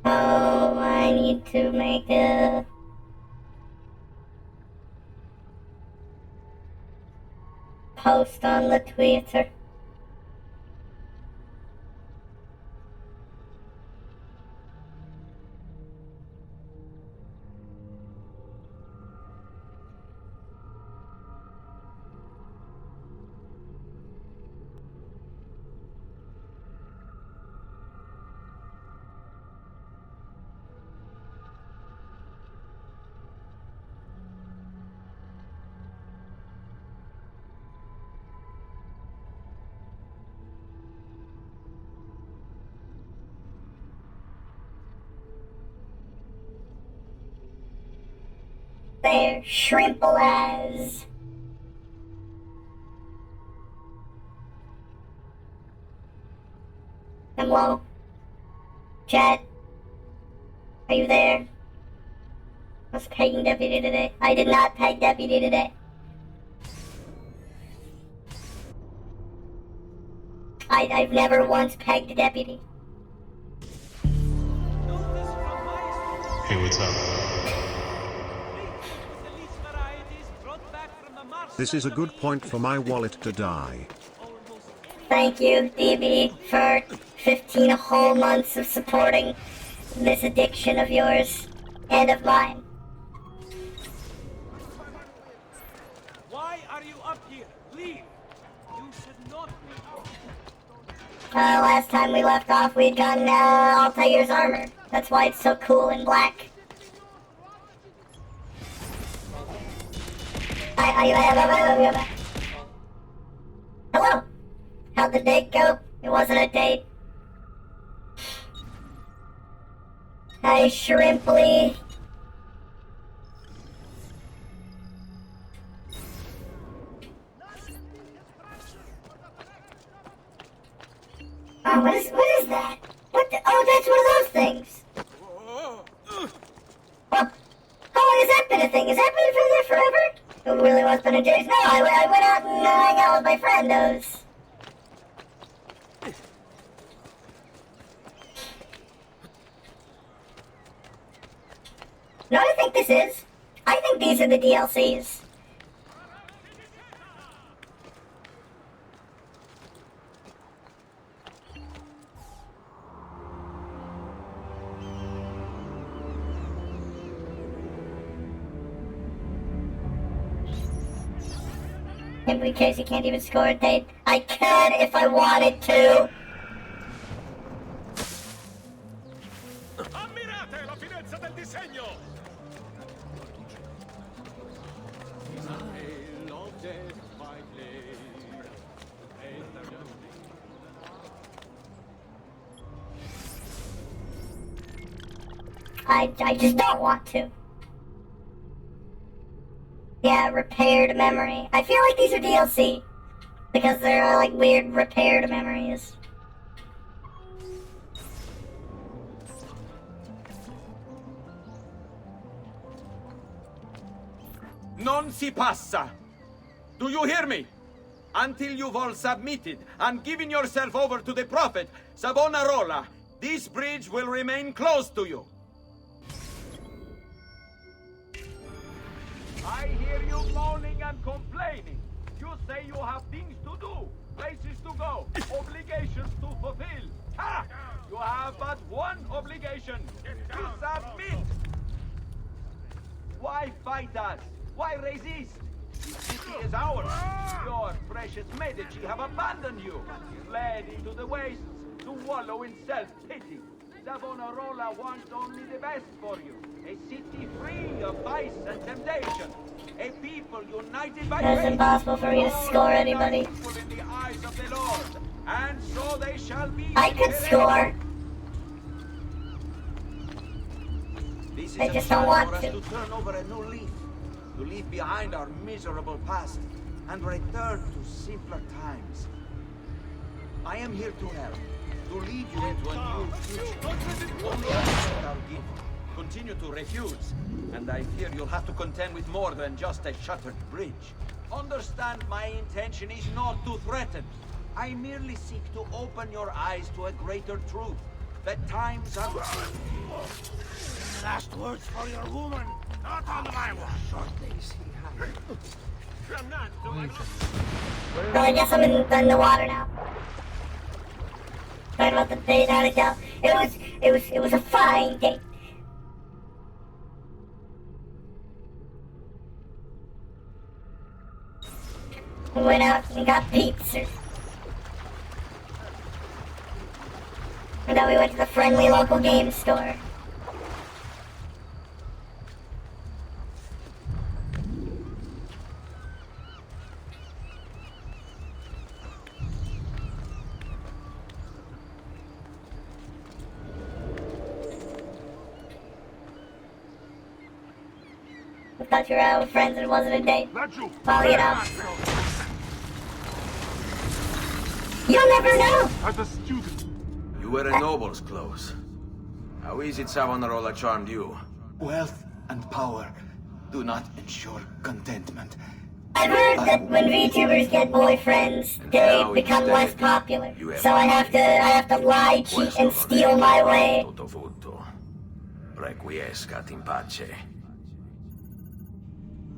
Oh, I need to make a post on the Twitter. They're shrimple as. Hello? Chat? Are you there? I was pegging deputy today. I did not peg deputy today. I've never once pegged deputy. Hey, what's up? This is a good point for my wallet to die. Thank you, DB, for 15 whole months of supporting this addiction of yours and of mine. Why are you up here? Leave! You should not be. Last time we left off, we'd gotten Altair's armor. That's why it's so cool in black. Hello! How'd the date go? It wasn't a date. Hi, Shrimply. Oh, what is that? What the? Oh, that's one of those things. Well, how long has that been a thing? Has that been there forever? It really was Ben and Jerry's. No, I went out and hung out with my friend. Those. You know what I think this is? I think these are the DLCs. In case you can't even score a date, I could if I wanted to. Ammirate la finezza del disegno! I just don't want to. Yeah, repaired memory. I feel like these are DLC. Because they're like weird repaired memories. Non si passa! Do you hear me? Until you've all submitted and given yourself over to the Prophet, Savonarola, this bridge will remain closed to you. I hear you moaning and complaining. You say you have things to do, places to go, obligations to fulfill. Ha! You have but one obligation, to submit. Why fight us? Why resist? The city is ours. Your precious Medici have abandoned you, fled into the wastes to wallow in self-pity. Savonarola wants only the best for you. A city free of vice and temptation. A people united by It's grace. impossible for me to All score men are anybody. equal in the eyes of the Lord, and so they shall be. I could score. This is I a just time don't want for us to. to turn over a new leaf, to leave behind our miserable past, and return to simpler times. I am here to help, to lead you into a new future. Only accept our gift. Continue to refuse, and I fear you'll have to contend with more than just a shattered bridge. Understand my intention is not to threaten. I merely seek to open your eyes to a greater truth. That times are... Last words for your woman, not on my watch. I'm not doing Well, I guess I'm in the water now. Sorry about the date, how to go. It was a fine date. We went out and got pizza. And then we went to the friendly local game store. I thought you were out with friends and it wasn't a date. Well, you know. You'll never know! As a student. You wear a noble's clothes. How is it Savonarola charmed you? Wealth and power do not ensure contentment. I've heard that when VTubers get boyfriends, they become less popular. So I have to lie, cheat, and steal my way. Requiescat in pace.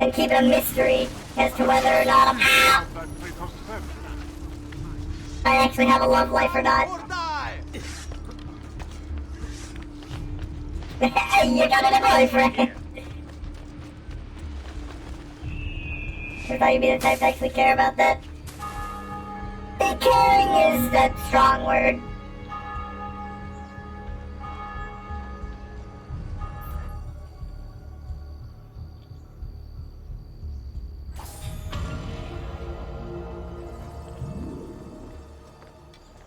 And keep it a mystery as to whether or not I'm out. I actually have a love life or not. You got a boyfriend. I thought you'd be the type to actually care about that. Caring is a strong word.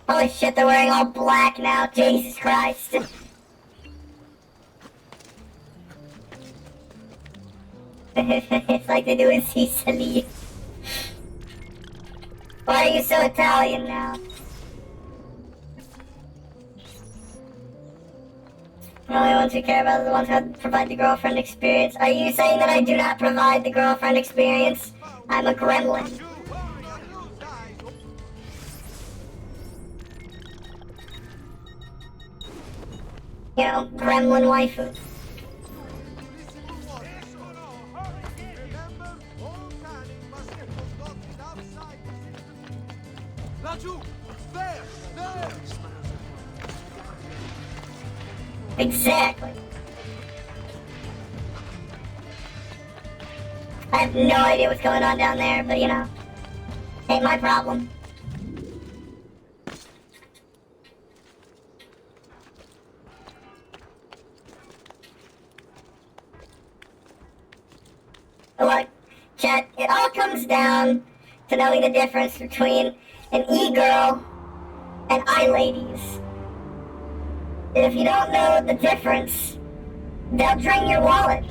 Holy shit, they're wearing all black now. Jesus Christ. It's like they do in Sicily. Why are you so Italian now? The only ones who care about are the ones who provide the girlfriend experience. Are you saying that I do not provide the girlfriend experience? I'm a gremlin. You know, gremlin waifu. Exactly. I have no idea what's going on down there, but you know, ain't my problem. Look, chat, it all comes down to knowing the difference between an e-girl and I-ladies. And if you don't know the difference, they'll drain your wallet.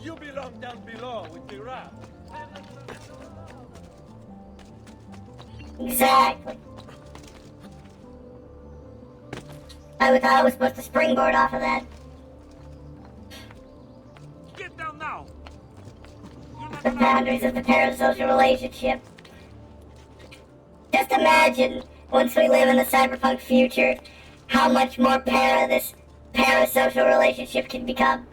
You belong down below with the rat. Exactly. I thought I was supposed to springboard off of that. Get down now. The boundaries of the parasocial relationship. Just imagine, once we live in the cyberpunk future, how much more this parasocial relationship can become.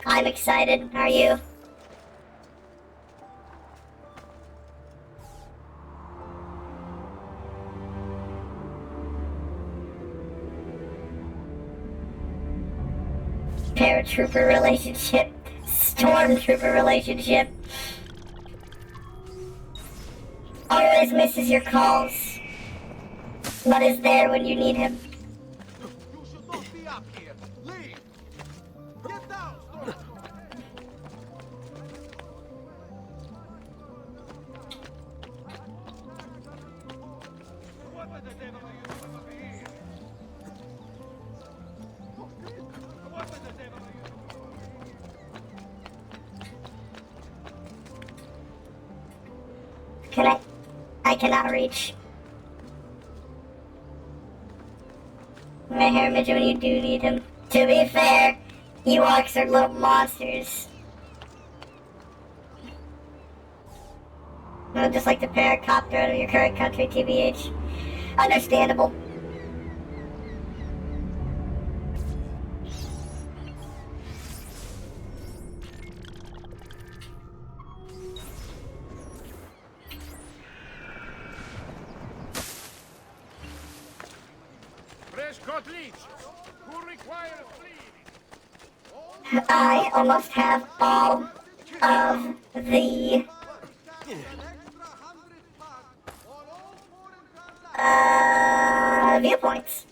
I'm excited. Are you? Paratrooper relationship. Stormtrooper relationship. Always misses your calls, but is there when you need him. You should not be up here. Leave. Get down, Stormtrooper. What the devil are you doing over here? What the devil are you doing? I cannot reach. My hair midget when you do need him. To be fair, Ewoks are little monsters. I would just like to paracopter out of your current country, TBH. Understandable. Fresh cut leech. Who requires bleeding? I almost have all of the viewpoints.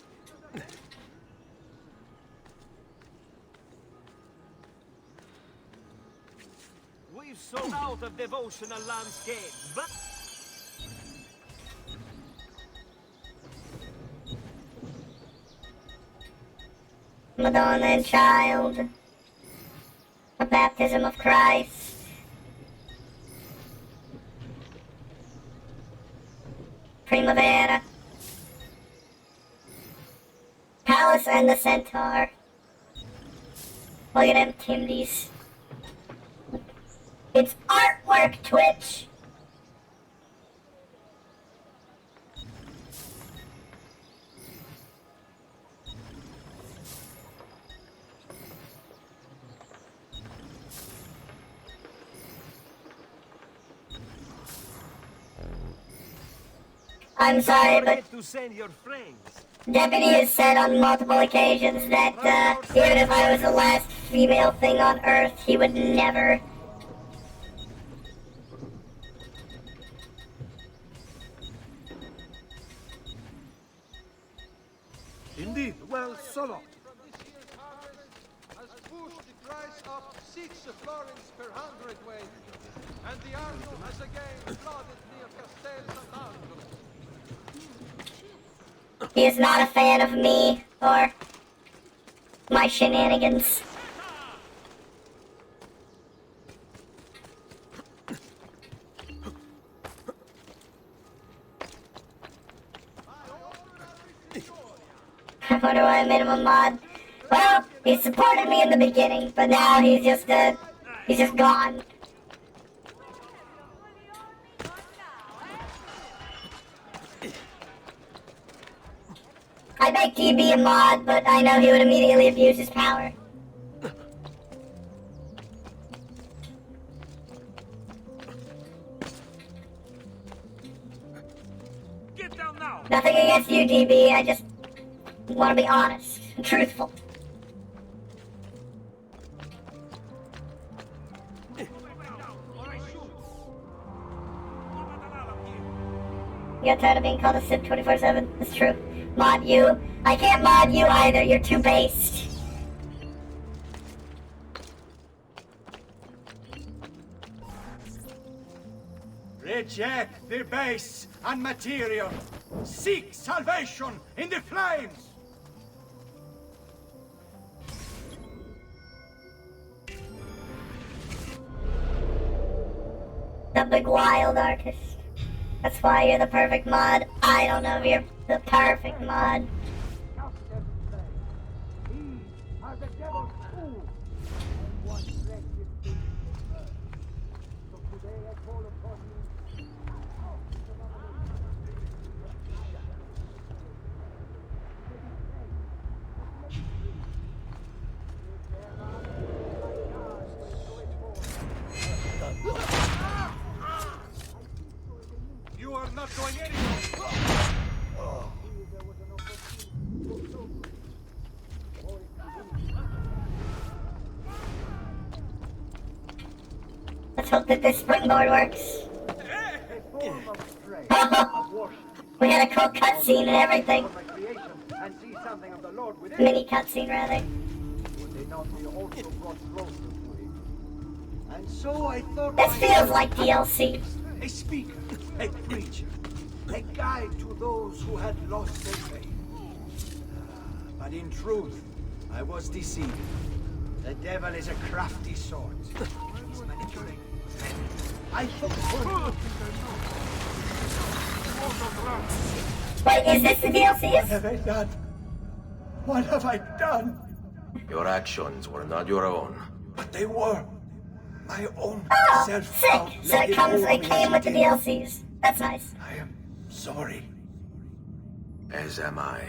We've sold out of devotional landscape, but Madonna and Child, a baptism of Christ, Primavera, Palace and the Centaur. Look at them Timdies. It's artwork, Twitch! I'm sorry, but forget to send your friends. Deputy has said on multiple occasions that even if I was the last female thing on Earth, he would never. Indeed. Well, so long. Has pushed the price up 6 florins per hundredweight, and the army has again flooded near Castel Sant'Angelo. He is not a fan of me or my shenanigans. I wonder why I made him a mod. Well, he supported me in the beginning, but now he's just gone. I begged he'd be a mod, but I know he would immediately abuse his power. Get down now. Nothing against you, DB, I just want to be honest and truthful. You got tired of being called a simp 24/7? It's true. Mod you? I can't mod you either, you're too based. Reject the base and material. Seek salvation in the flames. The big wild artist. That's why you're the perfect mod. I don't know if you're the perfect mod. Are the devil's fool. What wretched thing to put You are not going anywhere! Let's hope that this springboard works. We had a cool cutscene and everything. Mini cutscene, rather. And so I thought This feels like DLC. a speaker, a preacher, a guide to those who had lost their faith. But in truth, I was deceived. The devil is a crafty sort. He's manipulating men. I thought... Wait, is this the DLC? What have I done? What have I done? Your actions were not your own. But they were. My own Oh, self. sick! So it came with the DLCs. That's nice. I am sorry. As am I.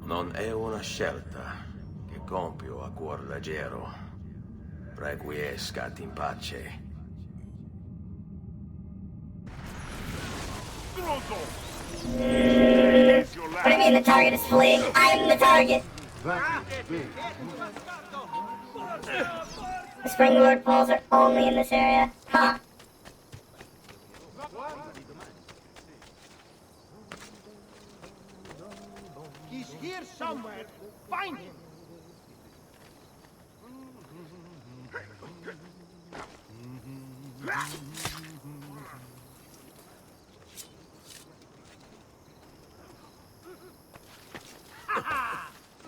Non è una scelta che compio a cuor leggero. Requiescat in pace. What do you mean the target is fleeing? I'm the target! The springboard poles are only in this area. Huh. He's here somewhere. Find him.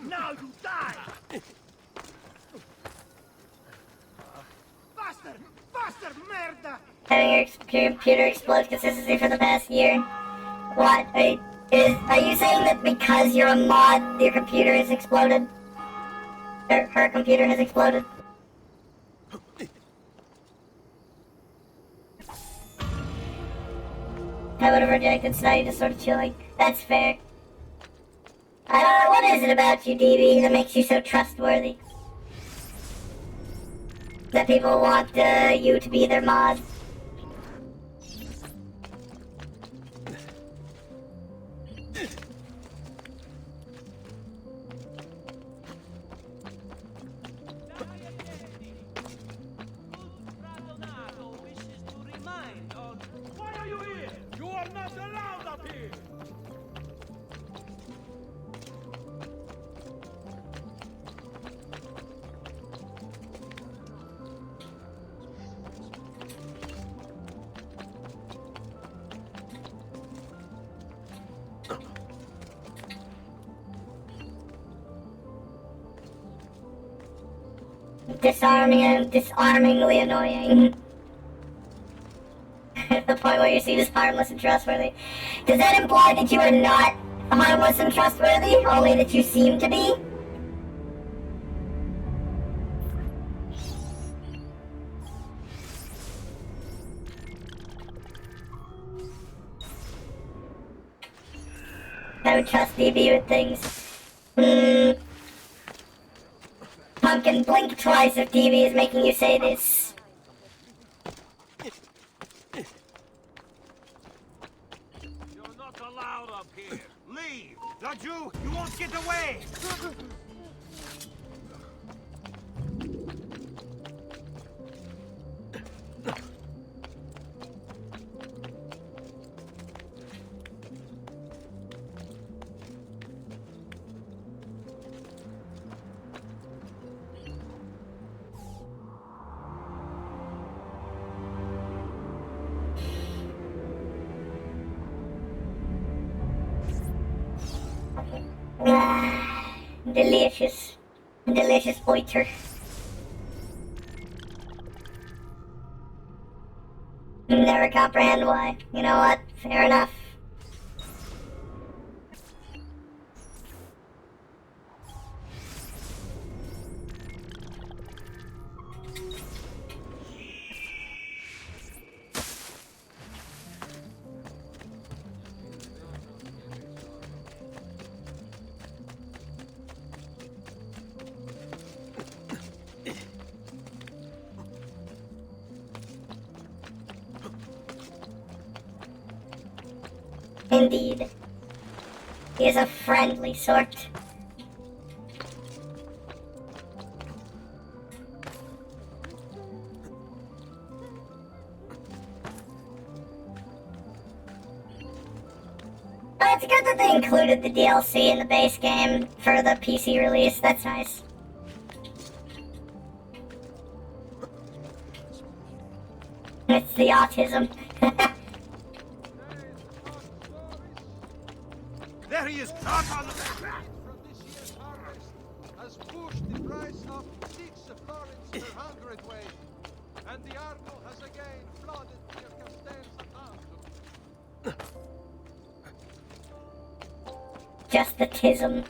Now you die! Faster! Faster, merda! Having your computer explode consistently for the past year. What? Are you saying that because you're a mod, your computer has exploded? Or her computer has exploded? I would have rejected Snotty just sort of chilling. That's fair. I don't know, what is it about you, DB, that makes you so trustworthy? That people want you to be their mod? Why are you here? You are not allowed up here! Disarming and disarmingly annoying. The point where you see this harmless and trustworthy. Does that imply that you are not harmless and trustworthy? Only that you seem to be? I would trust DB with things. Pumpkin, blink twice if DB is making you say this. You're not allowed up here. Leave! Don't you? You won't get away! Delicious. Delicious oiter. Never comprehend why. You know what? Fair enough. Indeed. He is a friendly sort. But it's good that they included the DLC in the base game for the PC release. That's nice. It's the autism. There he is! Out on the from this year's harvest has pushed the price up 6 florins per hundredweight, and the Arno has again flooded near Castel Sant'Angelo. Just the tism.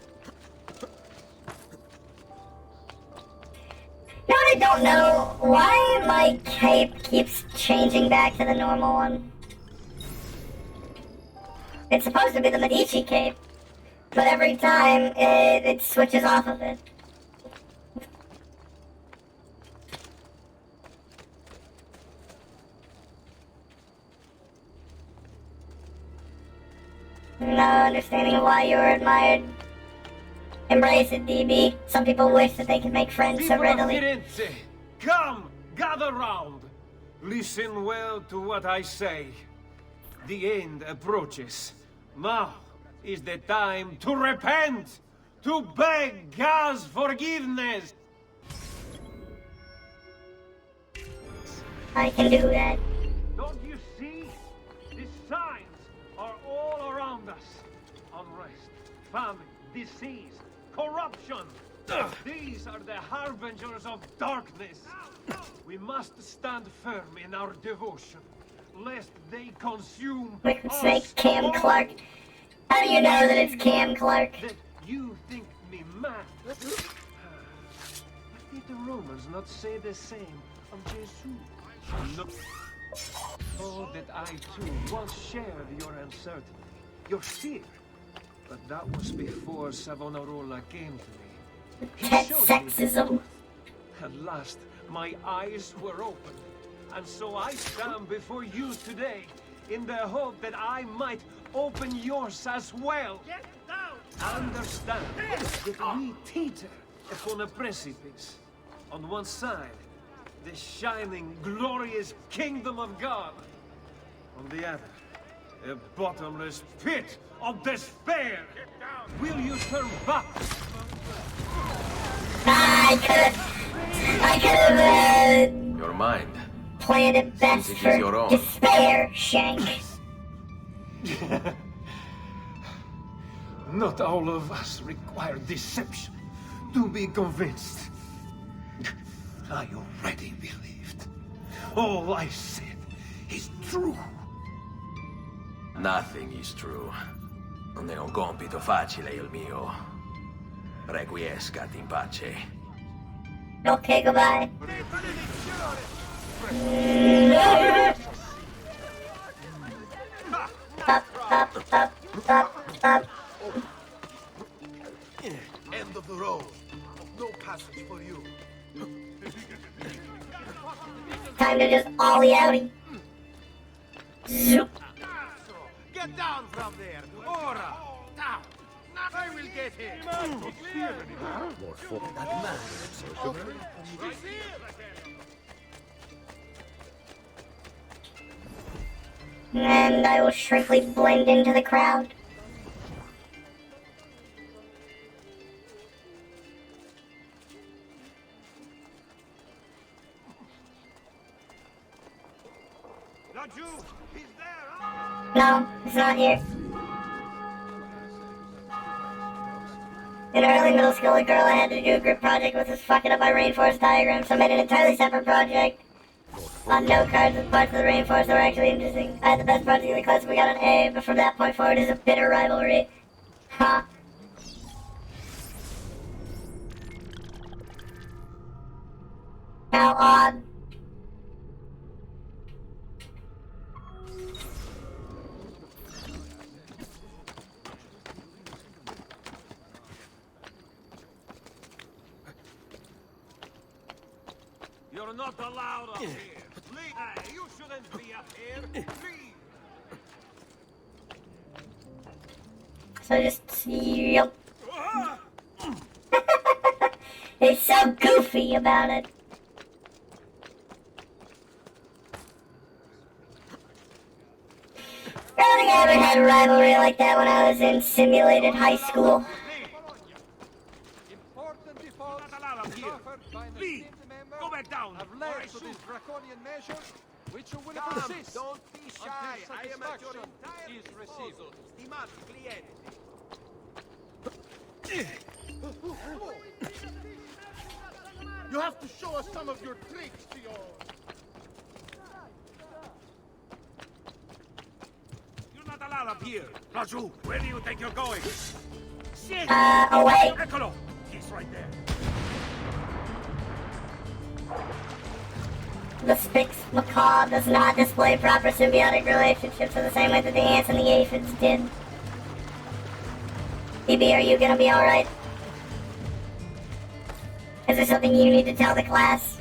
You know what I don't know? Why my cape keeps changing back to the normal one? It's supposed to be the Medici cape, but every time it switches off of it. No understanding why you were admired. Embrace it, DB. Some people wish that they could make friends so people of readily. Firenze, come, gather round. Listen well to what I say. The end approaches. Now is the time to repent, to beg God's forgiveness. I can do that. Don't you see? The signs are all around us. Unrest, famine, disease, corruption. These are the harbingers of darkness. We must stand firm in our devotion, lest they consume We can us say Cam all. Clark. How do you know that it's Cam Clark? That you think me mad. But did the Romans not say the same of Jesus? Look. Oh, that I too once shared your uncertainty, your fear. But that was before Savonarola came to me. He That's showed me sexism. At last, my eyes were opened, and so I stand before you today, in the hope that I might open yours as well. Get down! Understand that we teeter upon a precipice. On one side, the shining, glorious kingdom of God. On the other, a bottomless pit of despair. Will you turn back? I could have Your mind. planned it best Since it is your for own. despair, Shank. Not all of us require deception to be convinced. I already believed. All I said is true. Nothing is true. Non è un compito facile il mio. Requiescat in pace. Okay, goodbye. Up. End of the road. No passage for you. Time to just ollie outie. Get down from there. Ora. Down. I will get him. And I will shrinkly blend into the crowd. The Jew, he's there, huh? No, it's not here. In early middle school, a girl I had to do a group project with was fucking up my rainforest diagram, so I made an entirely separate project on note cards with parts of the rainforest that were actually interesting. I had the best project in the class, we got an A, but from that point forward, it's a bitter rivalry. Huh. How odd. You're not allowed up here. Leave. Hey, you shouldn't be up here. Leave. So just, yep. He's so goofy about it. I don't think I ever had a rivalry like that when I was in simulated high school. Important defaults suffered by an esteemed member have led to these draconian measures, which you will persist Don't be shy. until I am at your satisfaction entire is disposal. received. Stimato cliente. You have to show us some of your tricks, Tio. You're not allowed up here. Raju, where do you think you're going? Shit! Away. Eccolo! He's right there. The Spix Macaw does not display proper symbiotic relationships in the same way that the ants and the aphids did. BB, are you gonna be alright? Is there something you need to tell the class?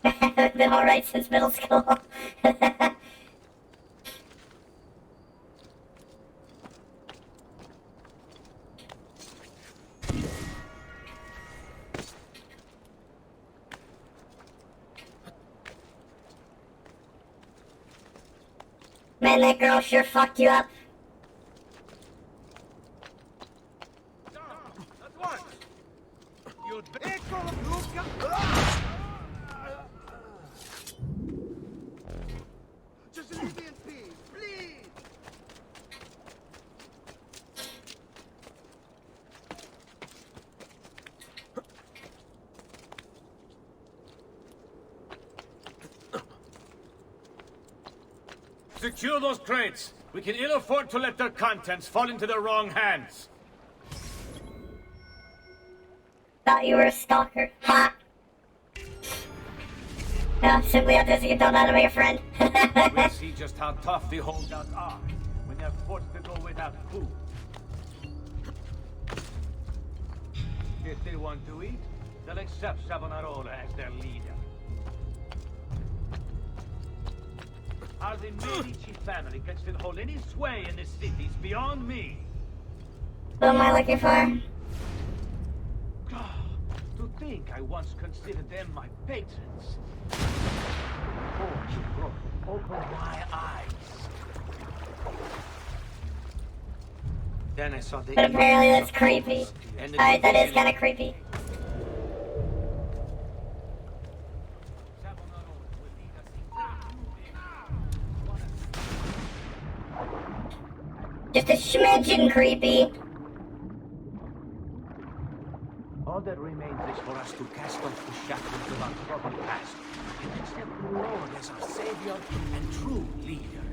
I've been alright since middle school. Man, that girl sure fucked you up. Just leave me in peace, please. Secure those crates. We can ill afford to let their contents fall into the wrong hands. Thought you were a stalker. Ha! No, simply out you don't know how to make a friend. We'll see just how tough the holdouts are when they're forced to go without food. If they want to eat, they'll accept Savonarola as their leader. How the Medici family can still hold any sway in this city is beyond me. What am I looking for? To think I once considered them my patrons. Oh, bro, open my eyes. Then I saw the... But apparently that's creepy. Alright, that is kind of creepy. Just a smidgen creepy. All that remains is for us to cast off the shackles of our troubled past and accept the Lord as our savior and true leader.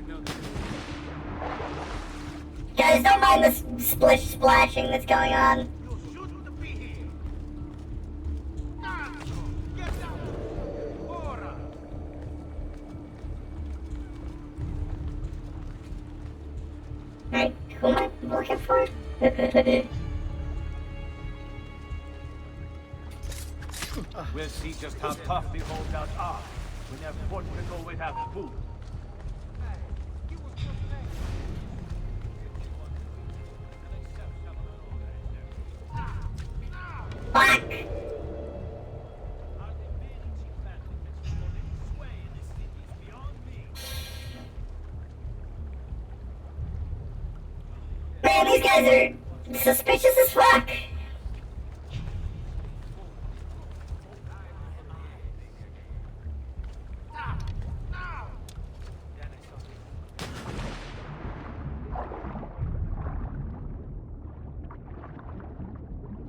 Guys, don't mind the splish splashing that's going on. You shouldn't be here. Cazzo, get down. Ora. Alright, who am I looking for? We'll see just how tough the holdouts are when they're forced to go without food. Fuck! Man, these guys are suspicious as fuck.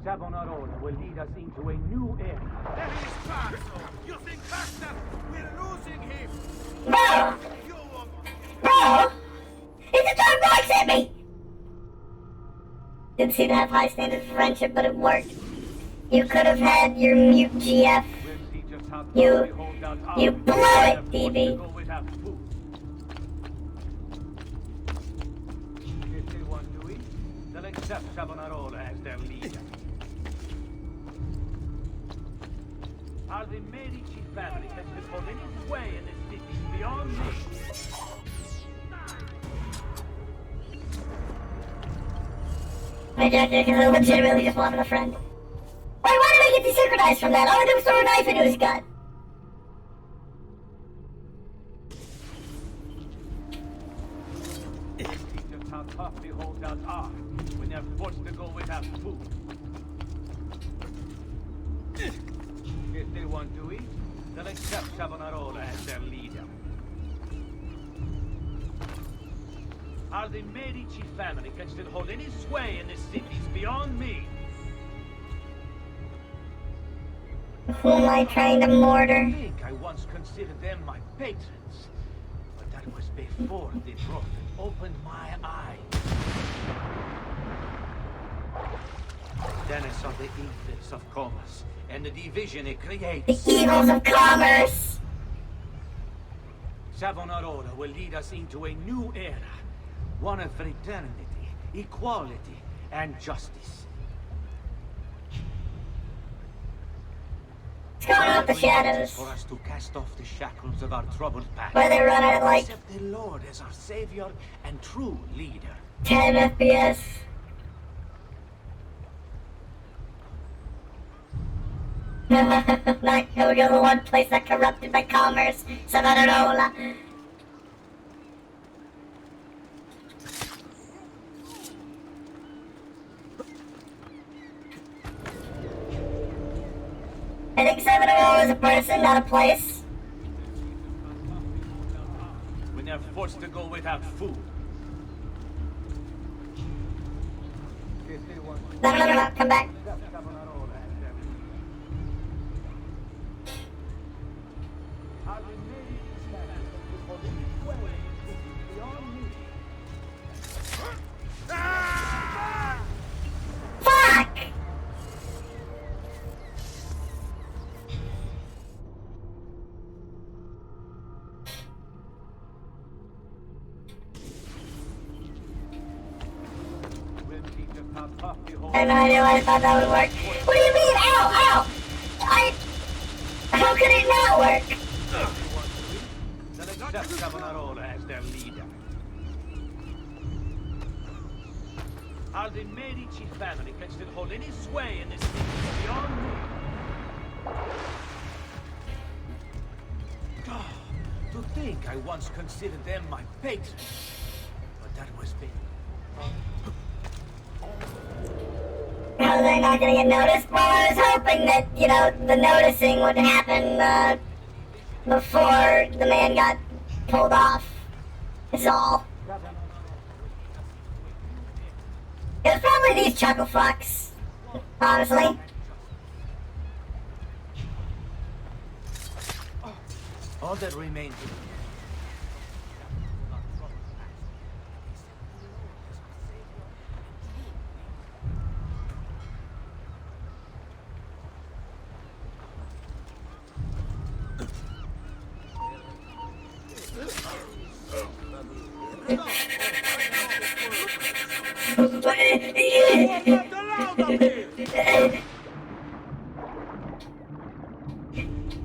Savonarola will lead us into a new era. There is Cazzo. You think faster? We're losing him. Bro! You Bro! He just throwing blocks at me! Didn't seem to have high standards of friendship, but it worked. You could have had your mute GF. You blew it, DB. If they want to eat, they'll accept Savonarola as their leader. Are the Medici family that could hold any sway in this city beyond me? I jacked it because I legitimately just wanted a friend. Why did I get desynchronized from that? All I did was throw a knife into his gut. Just how tough the holdouts are when they're forced to go without food. If they want to eat, they'll accept Savonarola as their leader. Are the Medici family can still hold any sway in the cities beyond me? Who am I trying to mortar? I think I once considered them my patrons, but that was before the prophet opened my eyes. Then I saw the evils of commerce and the division it creates. The evils of commerce! Savonarola will lead us into a new era. One of fraternity, equality, and justice. It's going out the shadows. For us to cast off the shackles of our troubled past. Where they run at like accept the Lord as our savior and true leader. 10 FPS. Not here we go, the one place that corrupted by commerce, Savonarola. I think Savonarola is a person, not a place. When they're forced to go without food. No, come back. Fuck! I have no idea why I thought that would work. What do you mean? Ow! How could it not work? They'll accept Savonarola as their leader. Are the Medici family can still hold any sway in this city beyond me? To think I once considered them my patrons, but that was before. How are they not gonna get noticed? Well, I was hoping that, you know, the noticing would happen, before the man got pulled off. Is all. It was probably these chuckle fucks, honestly. All that remains is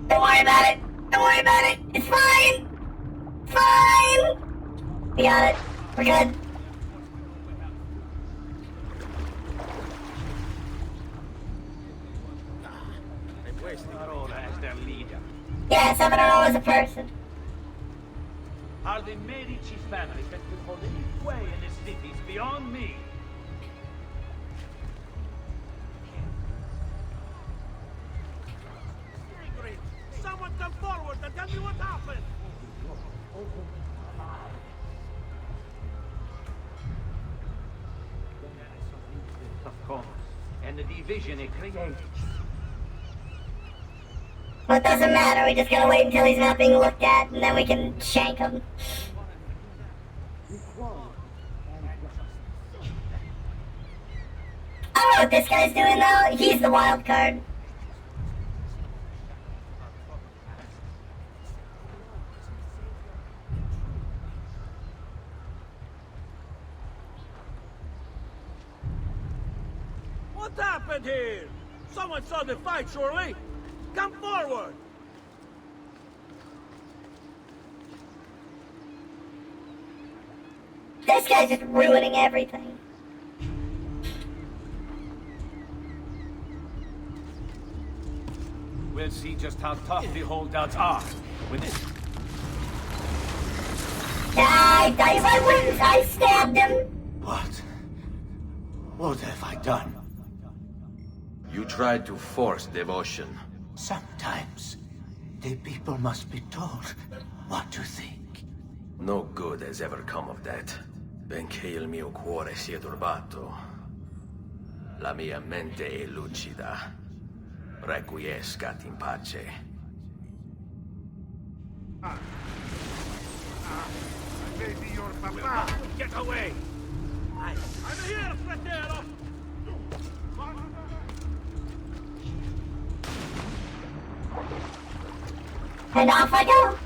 Don't worry about it. Don't worry about it. It's fine. Fine. We got it. We're good. Savonarola as their leader. Yeah, Savonarola is a person. Are the Medici family that could hold any sway in the cities beyond me? Someone come forward and tell me what happened! Of course, and the division it creates. Well, it doesn't matter. We just gotta wait until he's not being looked at, and then we can shank him. I don't know what this guy's doing, though. He's the wild card. What happened here? Someone saw the fight, surely? Come forward! This guy's just ruining everything. We'll see just how tough the holdouts are when this... I wouldn't. I stabbed him. What? What have I done? You tried to force devotion. Sometimes the people must be told what to think. No good has ever come of that. Benché il mio cuore sia turbato, la mia mente è lucida. Requiescat in pace. Maybe your papa. Get away! I'm here, Fratero! And off I go.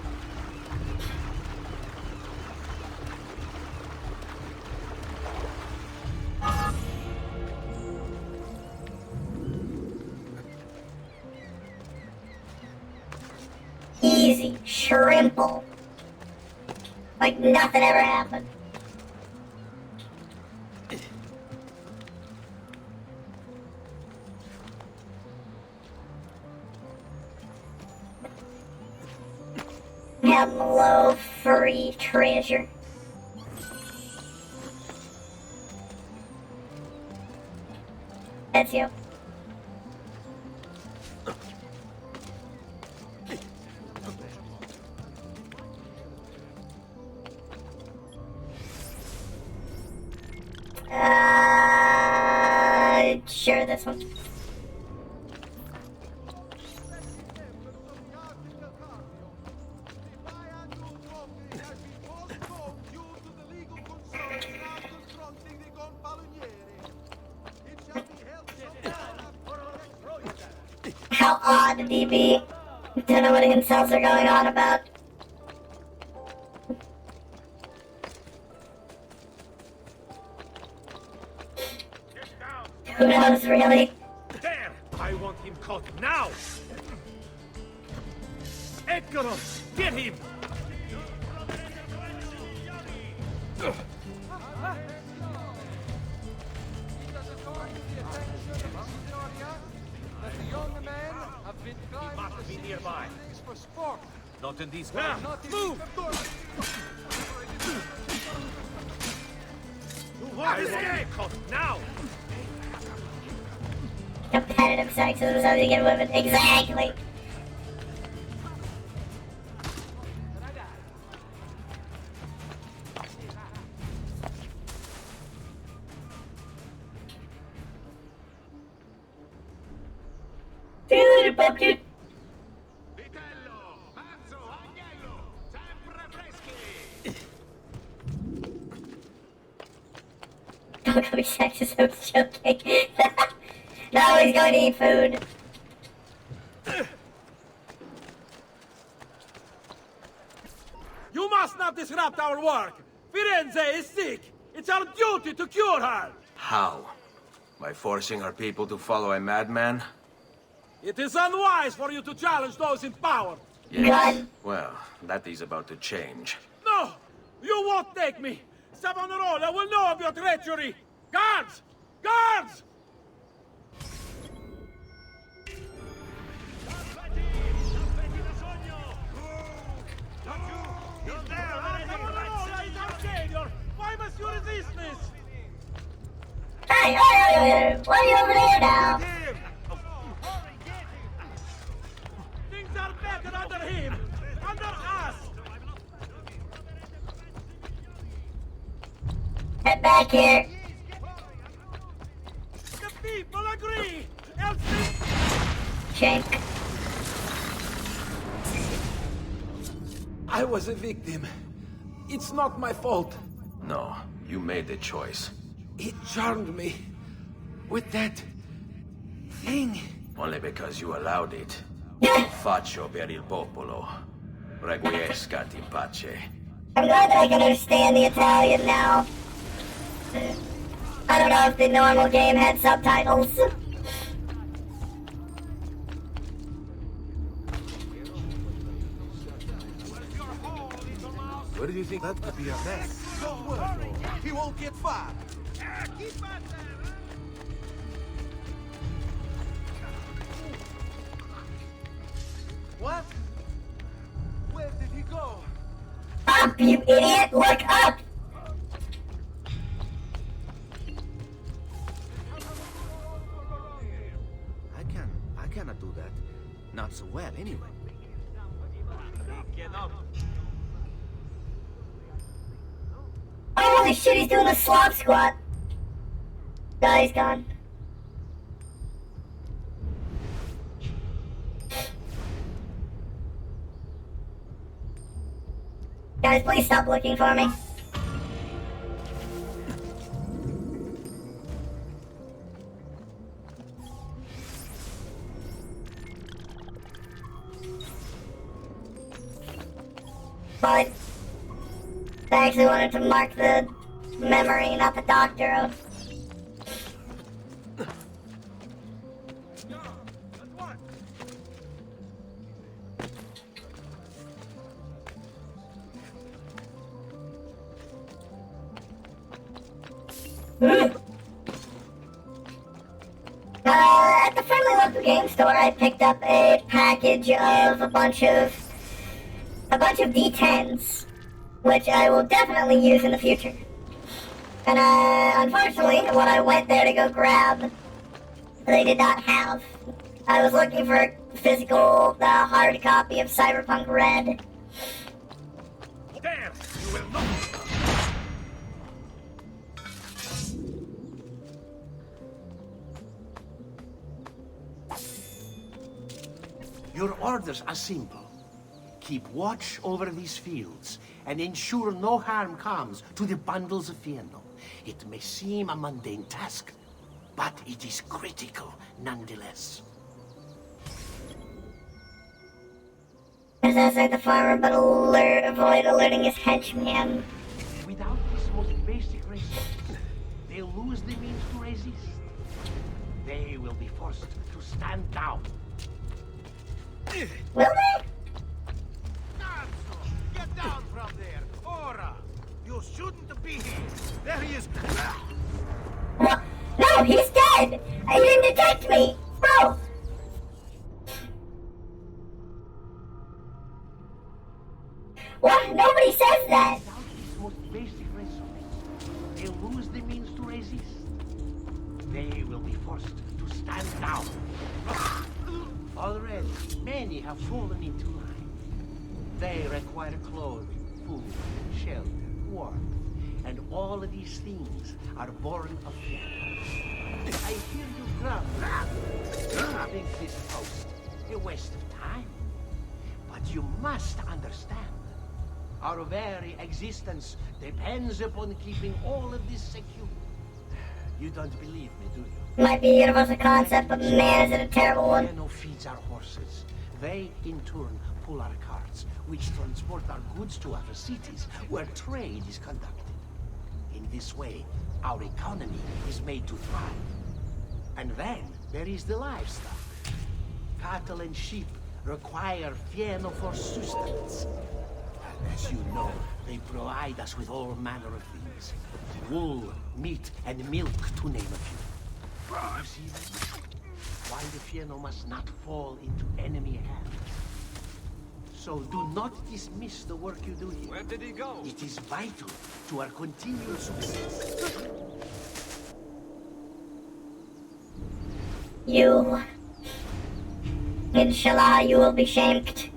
Easy, shrimple. Like nothing ever happened. Hello, furry treasure. Ezio. Sure, this one. How odd did he be? Don't know what incels are going on about. Who knows, really? There! I want him caught now! Edgar, get him! He must be nearby. For sport. Not in these grounds. Move! I want him caught now! Competitive sexism is how you get women. Exactly. See you later, pumpkin. Don't be sexist, I was joking. No, he's going to eat food. You must not disrupt our work! Firenze is sick! It's our duty to cure her! How? By forcing our people to follow a madman? It is unwise for you to challenge those in power! Yes. Well, that is about to change. No! You won't take me! Savonarola will know of your treachery! Guards! Guards! Why must you resist this? Hey, why are you over there now? Things are better under him! Under us! Head back here. The people agree! Else this... Shank. I was a victim. It's not my fault. No, you made the choice. It charmed me. With that... thing. Only because you allowed it. Faccio per il popolo. Requiescat in pace. I'm glad that I can understand the Italian now. I don't know if the normal game had subtitles. Where do you think that could be a mess? Don't worry, he won't get far. Keep on there! What? Where did he go? Up, you idiot! Look up! I cannot do that. Not so well, anyway. Oh, holy shit, he's doing a slop squat. No, he's gone. Guys, please stop looking for me. But I actually wanted to mark the memory, not the doctor of. At the friendly local game store, I picked up a package of a bunch of D10s, which I will definitely use in the future. And unfortunately, when I went there to go grab, they did not have. I was looking for a physical, hard copy of Cyberpunk Red. There! You will not! Your orders are simple. Keep watch over these fields and ensure no harm comes to the bundles of Fieno. It may seem a mundane task, but it is critical nonetheless. Assassinate the farmer, but avoid alerting his henchman. Without this most basic resource, they'll lose the means to resist. They will be forced to stand down. Will they? Get down from there! Ora! You shouldn't be here! There he is! What? No, he's dead! He didn't detect me! Bro! What? Nobody says that! Without this most basic resource, they'll lose the means to resist. They will be forced to stand down. Already, many have fallen into line. They require clothing, food, shelter, warmth, and all of these things are born of fear. I hear you grumble. You think this post a waste of time. But you must understand, our very existence depends upon keeping all of this secure. You don't believe me, do you? Might be a universal concept, but man, is it a terrible one. Fieno feeds our horses. They, in turn, pull our carts, which transport our goods to other cities, where trade is conducted. In this way, our economy is made to thrive. And then, there is the livestock. Cattle and sheep require Fieno for sustenance. And as you know, they provide us with all manner of things. Wool, meat, and milk, to name a few. You see why the Fieno must not fall into enemy hands. So do not dismiss the work you do here. Where did he go? It is vital to our continued success. You... Inshallah, you will be shanked.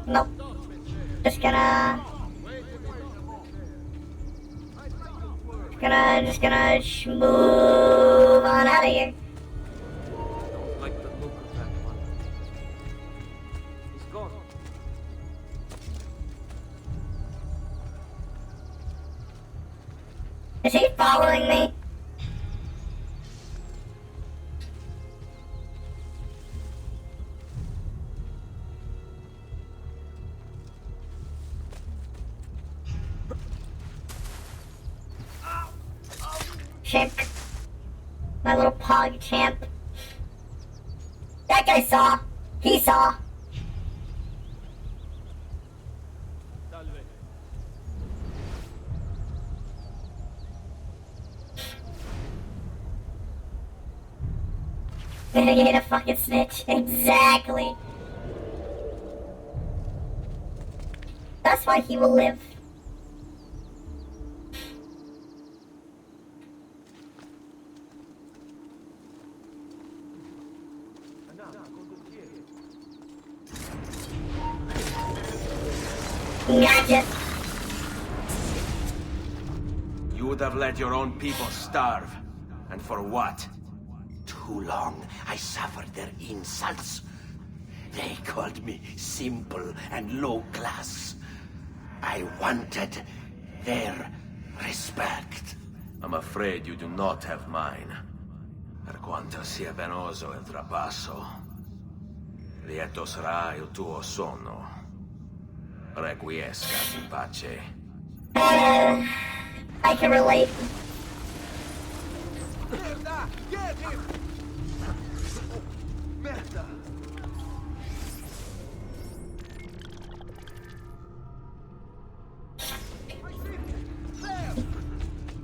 Nope. Just gonna move on out of here. Don't like the look of that one. He's gone. Is he following me? Champ. My little pog champ. That guy saw. He saw. You ain't a fucking snitch. Exactly. That's why he will live. Gotcha. You would have let your own people starve. And for what? Too long I suffered their insults. They called me simple and low class. I wanted their respect. I'm afraid you do not have mine. Per quanto sia penoso il trapasso, lieto sarà il tuo sonno. Requiescat in pace. I can relate. Merda! Get him! Merda!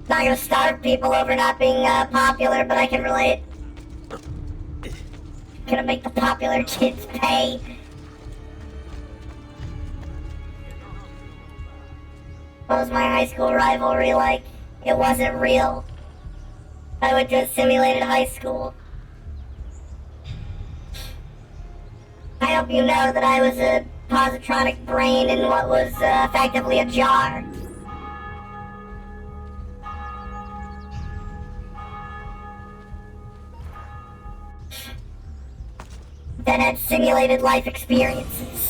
Not gonna starve people over not being popular, but I can relate. Gonna make the popular kids pay. What was my high school rivalry like? It wasn't real. I went to a simulated high school. I hope you know that I was a positronic brain in what was effectively a jar. That had simulated life experiences.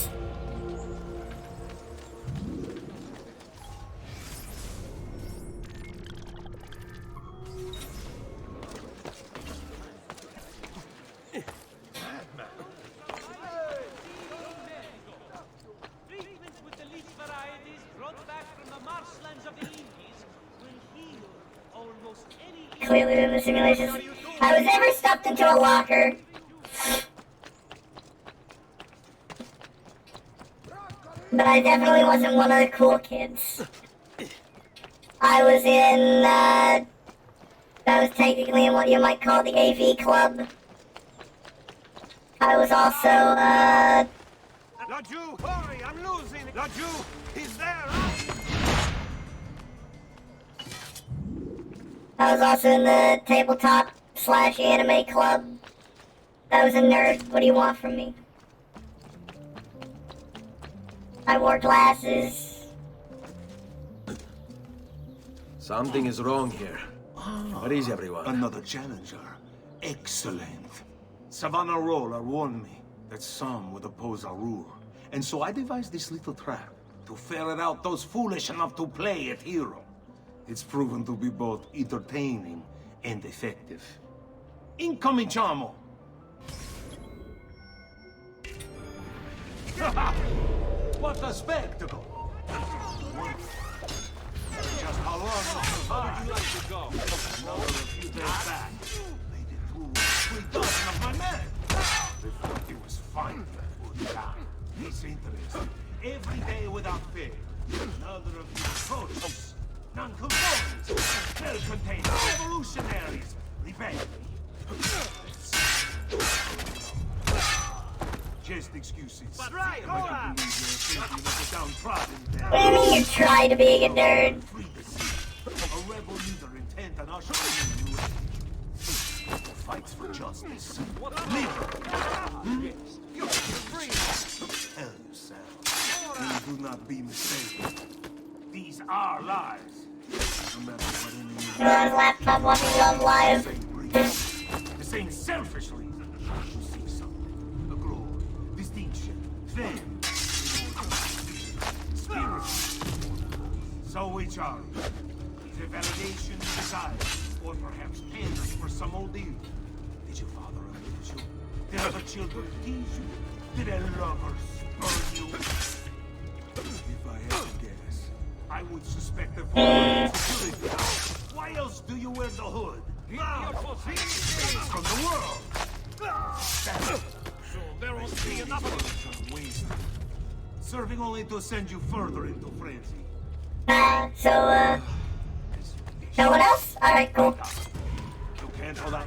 Clearly in the simulations. I was never stuffed into a locker. But I definitely wasn't one of the cool kids. I was technically in what you might call the AV club. I was also, Laju, hurry, I'm losing. Laju, he's there. I was also in the tabletop / anime club. I was a nerd. What do you want from me? I wore glasses. Something is wrong here. Where is everyone? Another challenger. Excellent. Savonarola warned me that some would oppose our rule. And so I devised this little trap to ferret out those foolish enough to play at hero. It's proven to be both entertaining and effective. Incominciamo! What a spectacle! Just how long would you like to go? Another few days back. Made it through 3 dozen of my men. Before he was finally put down. Disinterested. Every day without fail. Another of the approaches. Non-conformists. Self-contained revolutionaries. Rebel. Just excuses. But right, hold on. What do you mean you try to be a nerd? A rebel leader intent on ushering in new age. Fights for justice. Leader. You're free. Tell yourself. Do not be mistaken. These are lies. No matter what any Laptop watching Love Live. The same selfish reason. You seek something. A glory, distinction, fame, spirit. So which are you? Is it validation you desire? Or perhaps penance for some old deal? Did your father abuse you? Did other children tease you? Did a lover spurn you? If I had to guess, I would suspect a foreign security. Why else do you wear the hood? Now, from the world. There won't be enough of Waste. Serving only to send you further into frenzy. No one else? Alright, cool. You can't hold that.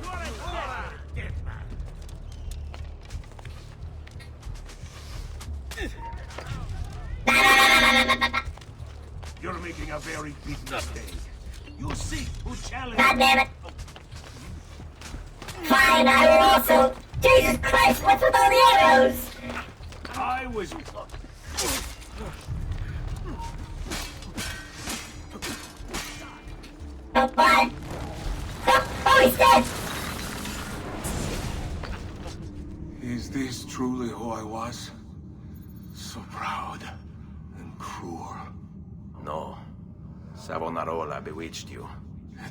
You're making a very big mistake. You seek to challenge. God damn it. Fine, I will also. Jesus Christ, what's with all the arrows? I was. Oh, bye. Oh, he's dead. Is this truly who I was? So proud and cruel. No. Savonarola bewitched you.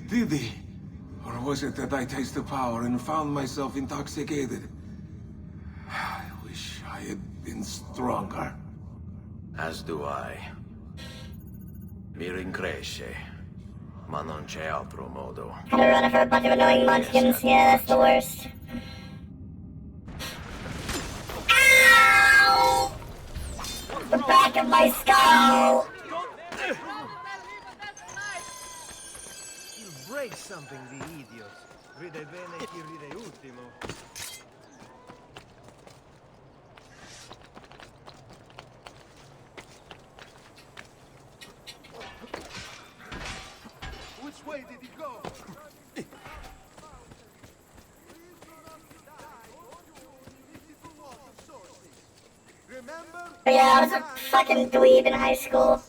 Did he? Or was it that I tasted power and found myself intoxicated? I wish I had been stronger. As do I. Mi rincresce. Ma non c'è altro modo. Had to run for a bunch of annoying munchkins. Yeah, that's the worst. Ow! The back of my skull! He'll break something, the idiot. Ride bene chi ride ultimo. Which way did he go? Remember? But yeah, I was a fucking dweeb in high school.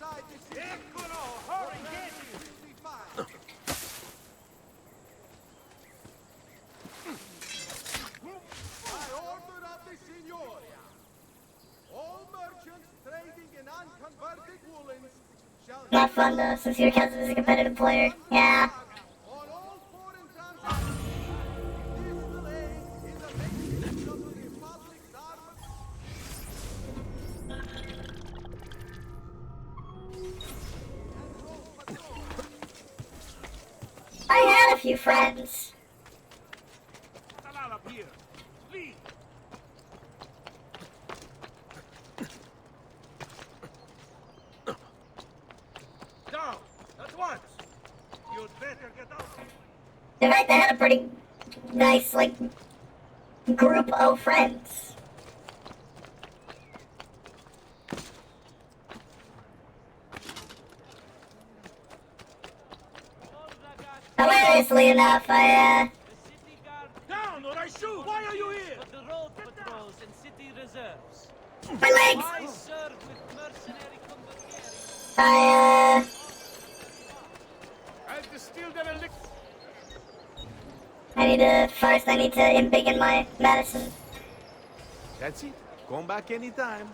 Not fun though, since your cousin is a competitive player. Yeah. I had a few friends. up here. Leave. Down! At once! You'd better get out. In fact, I had a pretty nice, like, group of friends. Hilariously enough, Down or I shoot! Why are you here? The road patrols and city reserves. My legs! I serve with mercenary condottieri. I've distilled an elixir. I need to embiggen my medicine. That's it. Come back anytime.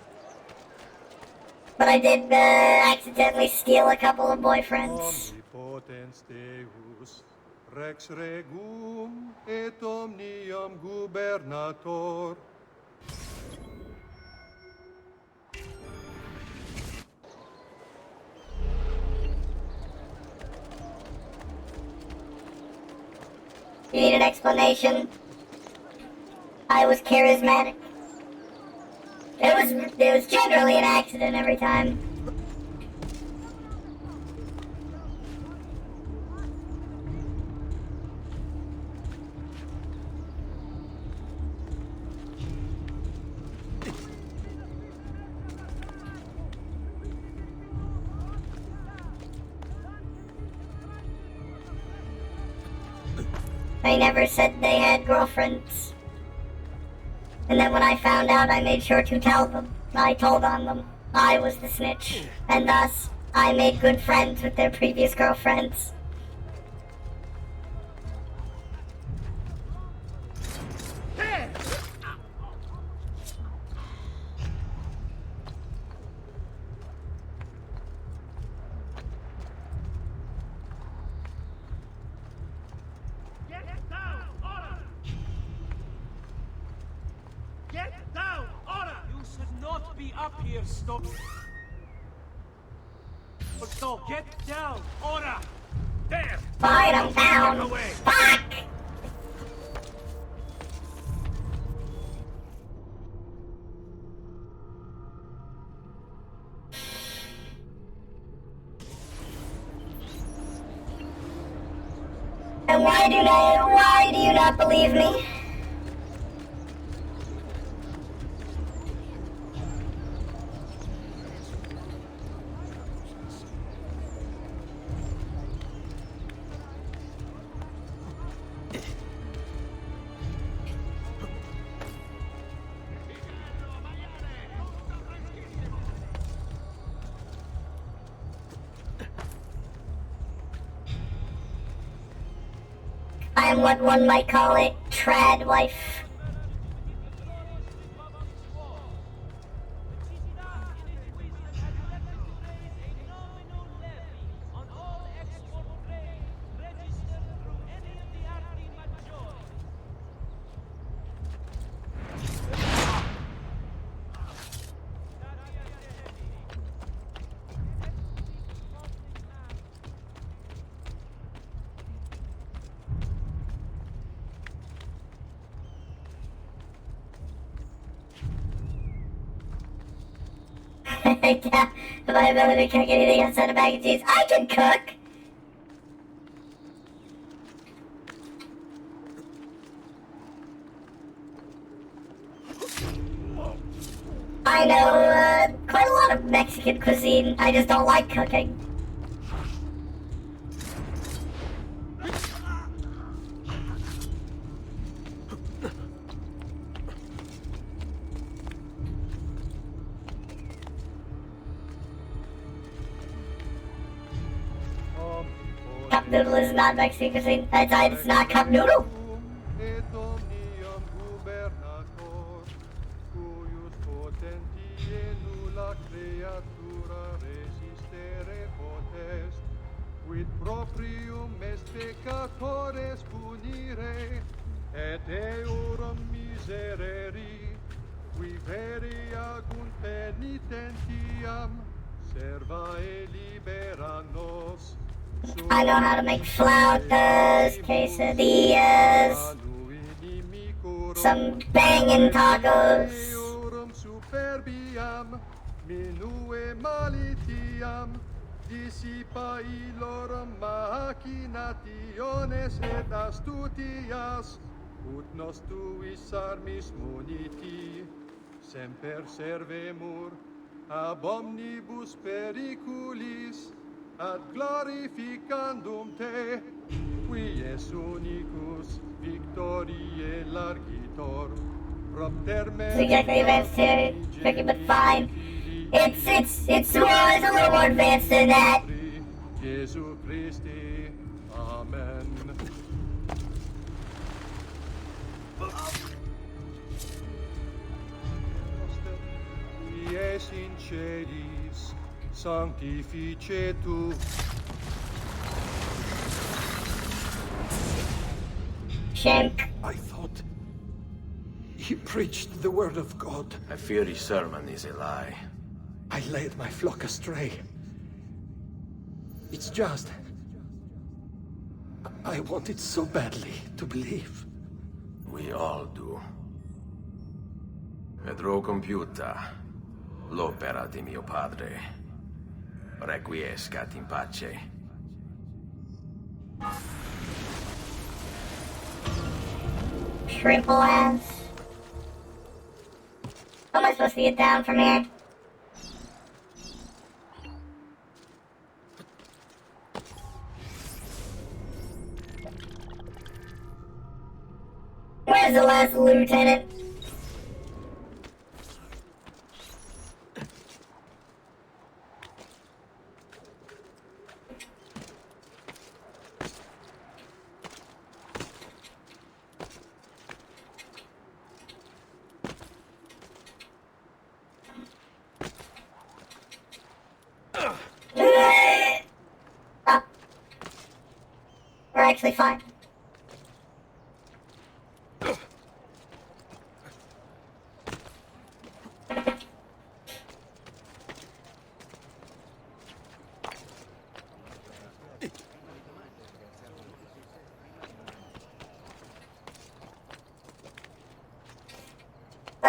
But I did, accidentally steal a couple of boyfriends. Omnipotens Deus, Rex Regum, et omnium gubernator. You need an explanation? I was charismatic. It was generally an accident every time. They never said they had girlfriends. And then when I found out, I made sure to tell them. I told on them. I was the snitch. And thus, I made good friends with their previous girlfriends. Get down! Order! You should not be up here, stop. So get down! Order! There! Fine, I'm down! Away! Fuck! not believe me? I am what one might call a trad wife. Yeah, my ability to cook anything outside of mac and cheese. I can cook! I know quite a lot of Mexican cuisine. I just don't like cooking. Cup noodle is not Mexican cuisine. It's not cup noodle. Quid proprium est peccatores punire, et eorum miserere, qui veri agunt penitentiam, serva e libera nos. I know how to make flautas, quesadillas, some bangin' tacos. Eorum superbiam, minue malitiam, dissipa illorum machinationes et astutias, ut nos tuis armis muniti, semper servemur ab omnibus periculis, ad glorificandum te, qui es unicus victoriae largitor, propter me. It's exactly advanced here, tricky but fine. It's a little more advanced than that. Jesu Christi, Amen. Qui es in celis, sanctificetur. Shank. I thought he preached the word of God. I fear his sermon is a lie. I led my flock astray. It's just... I wanted so badly to believe. We all do. Vedrò compiuta l'opera di mio padre. Requiescat in pace. Shrimple ass. How am I supposed to get down from here? Where's the last lieutenant? Oh. We're actually fine.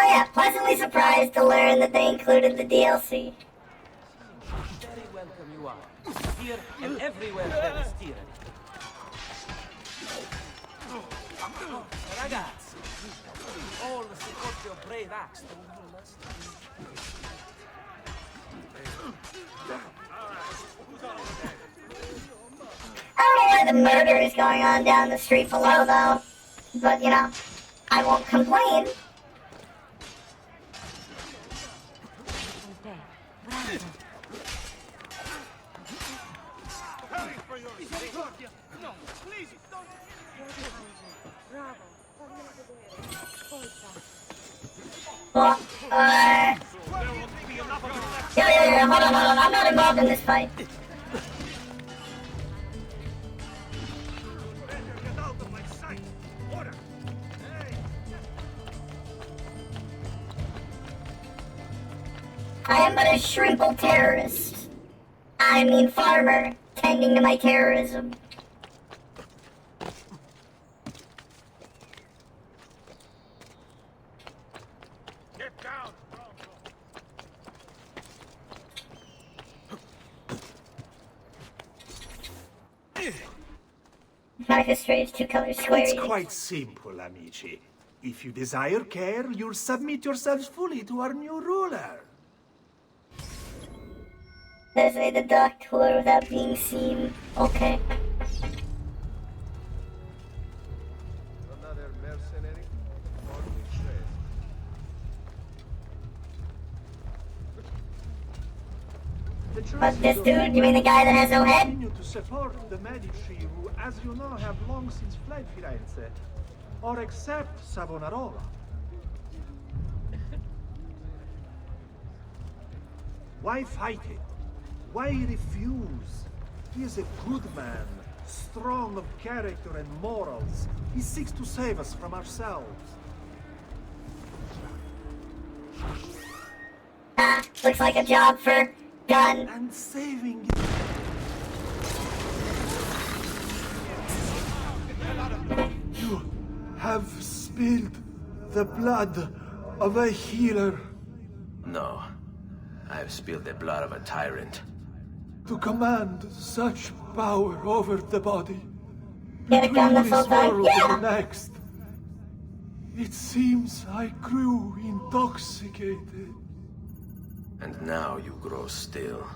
Oh yeah, pleasantly surprised to learn that they included the DLC. Very welcome you are. Here and everywhere there is tyranny. Ragazzi, all support your brave acts to heal us. I don't know why the murder is going on down the street below, though. But, you know, I won't complain. No, please, don't. Well, yeah, hold on. I'm not involved in this fight. I am but a shrimple terrorist. I mean farmer, tending to my terrorism. Get down! Marcus Strange, two-color square. It's quite simple, amici. If you desire care, you'll submit yourselves fully to our new ruler. Designate the dock tour without being seen. Okay. Another mercenary? But this dude, you mean the guy that has no head? Continue to support the Medici, who, as you know, have long since fled Firenze, or accept Savonarola. Why fight him? Why refuse? He is a good man, strong of character and morals. He seeks to save us from ourselves. Ah, looks like a job for Gun. And saving you have spilled the blood of a healer. No. I've spilled the blood of a tyrant. To command such power over the body. Get a gun Between this whole this time? world Yeah! and the next. It seems I grew intoxicated. And now you grow still.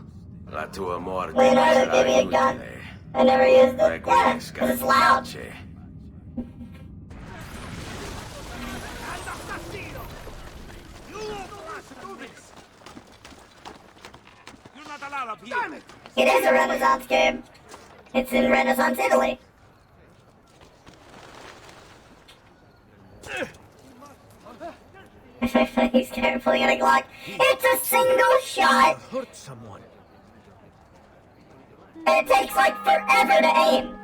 La tua morte Leonardo, sarà give me a gun. inutile. I never used it. Yeah, Requiescat 'cause it's loud. pace. You're not allowed up here. Damn it! It is a Renaissance game. It's in Renaissance Italy. He's carefully gonna Glock. It's a single shot! Hurt someone. And it takes like forever to aim.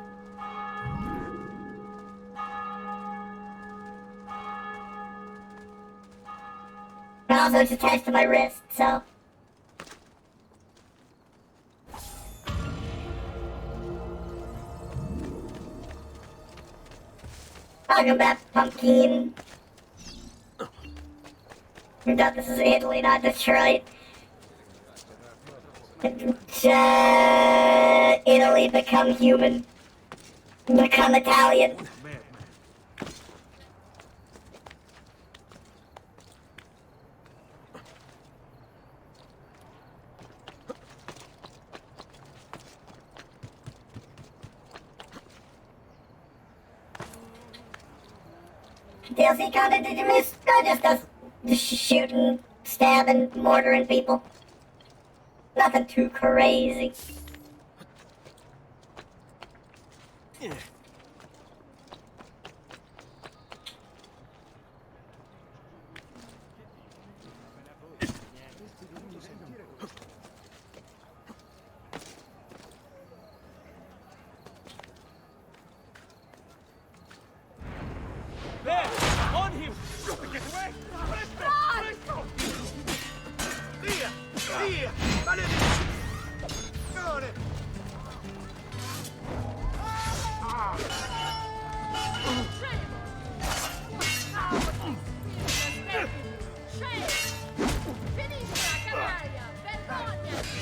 And also it's attached to my wrist, so. Welcome back, pumpkin. I doubt this is Italy, not Detroit. Italy, become human. Become Italian. DLC content, did you miss? No, just shooting, stabbing, mortaring people. Nothing too crazy. There! On him! Get away! Presto! Presto! Via! Via! Maledizione! Finita, canaglia! Vergognati!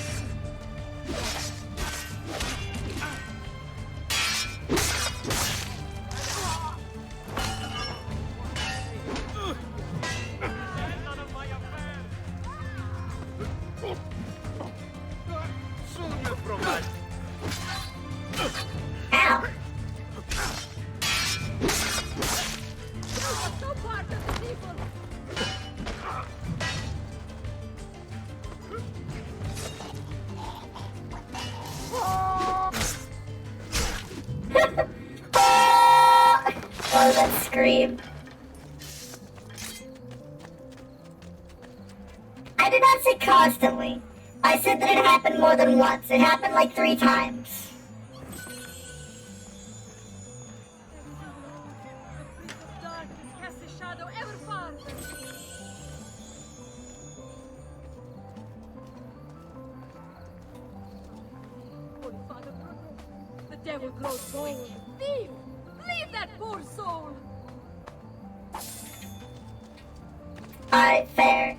scream. I did not say constantly. I said that it happened more than once. It happened like 3 times. Darkness casts a shadow ever farther. Holy Father, the devil grows bold. Leave! Leave that poor soul! Alright, fair.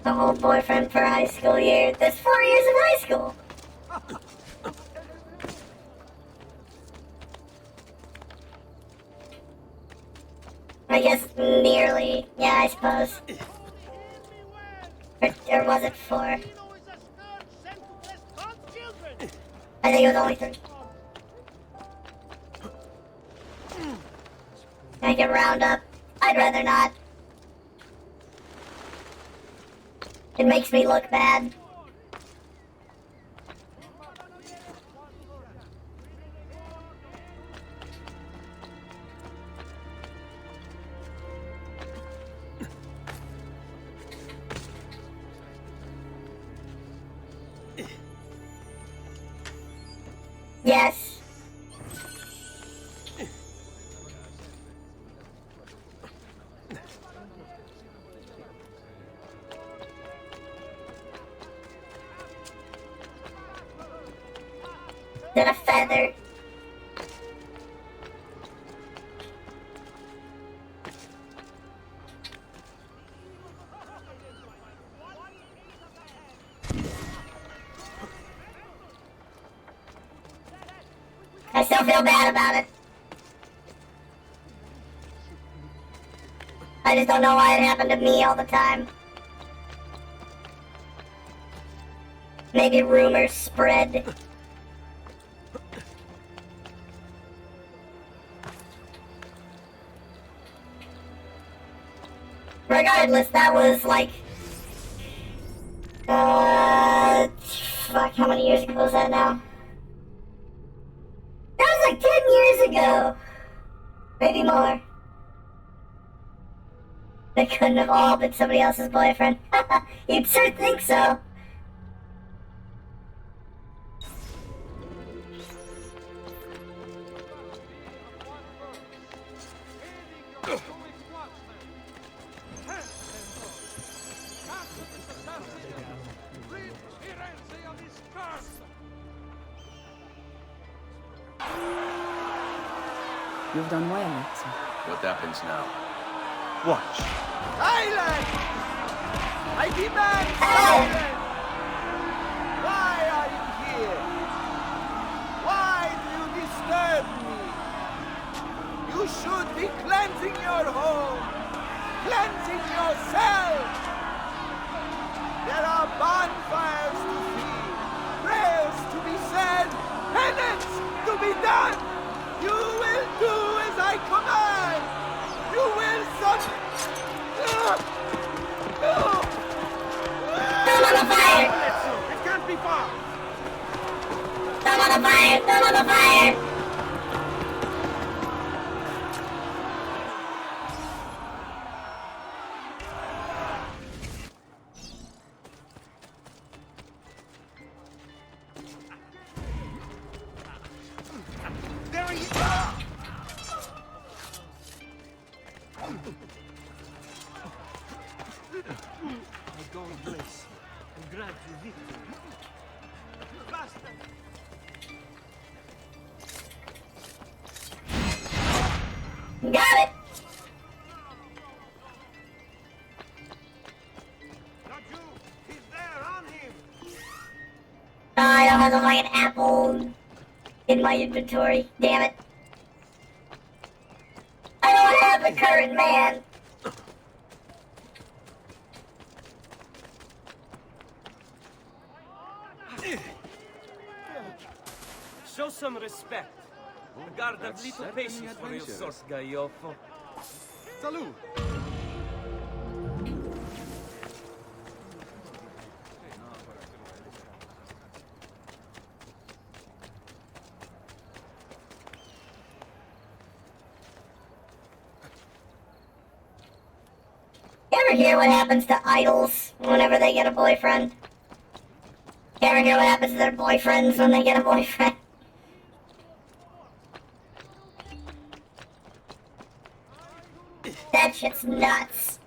The whole boyfriend for high school year. There's 4 years of high school. I guess nearly. Yeah, I suppose. Or was it 4? I think it was only 3. I can round up. I'd rather not. It makes me look bad. Yes. Then a feather. I still feel bad about it. I just don't know why it happened to me all the time. Maybe rumors spread. Regardless, that was like... fuck, how many years ago was that now? That was like 10 years ago! Maybe more. They couldn't have all been somebody else's boyfriend. You'd sure think so. You've done well, Ezio. What happens now? Watch. Silence! I demand silence! Why are you here? Why do you disturb me? You should be cleansing your home, cleansing yourself. There are bonfires to feed, prayers to be said, penance to be done. You will do as I command. You will Throw on the fire! It can't be far! Throw on the fire! Throw on the fire! There he is! May God bless you and grant you victory. Bastard! Got it! Not you! He's there, on him! I don't have a fucking apple in my inventory. Damn it. I don't have the current man. Show some respect. Guard a little patience for your sort, Gaioffo. Salute! hear what happens to idols whenever they get a boyfriend? You ever hear what happens to their boyfriends when they get a boyfriend? That shit's nuts.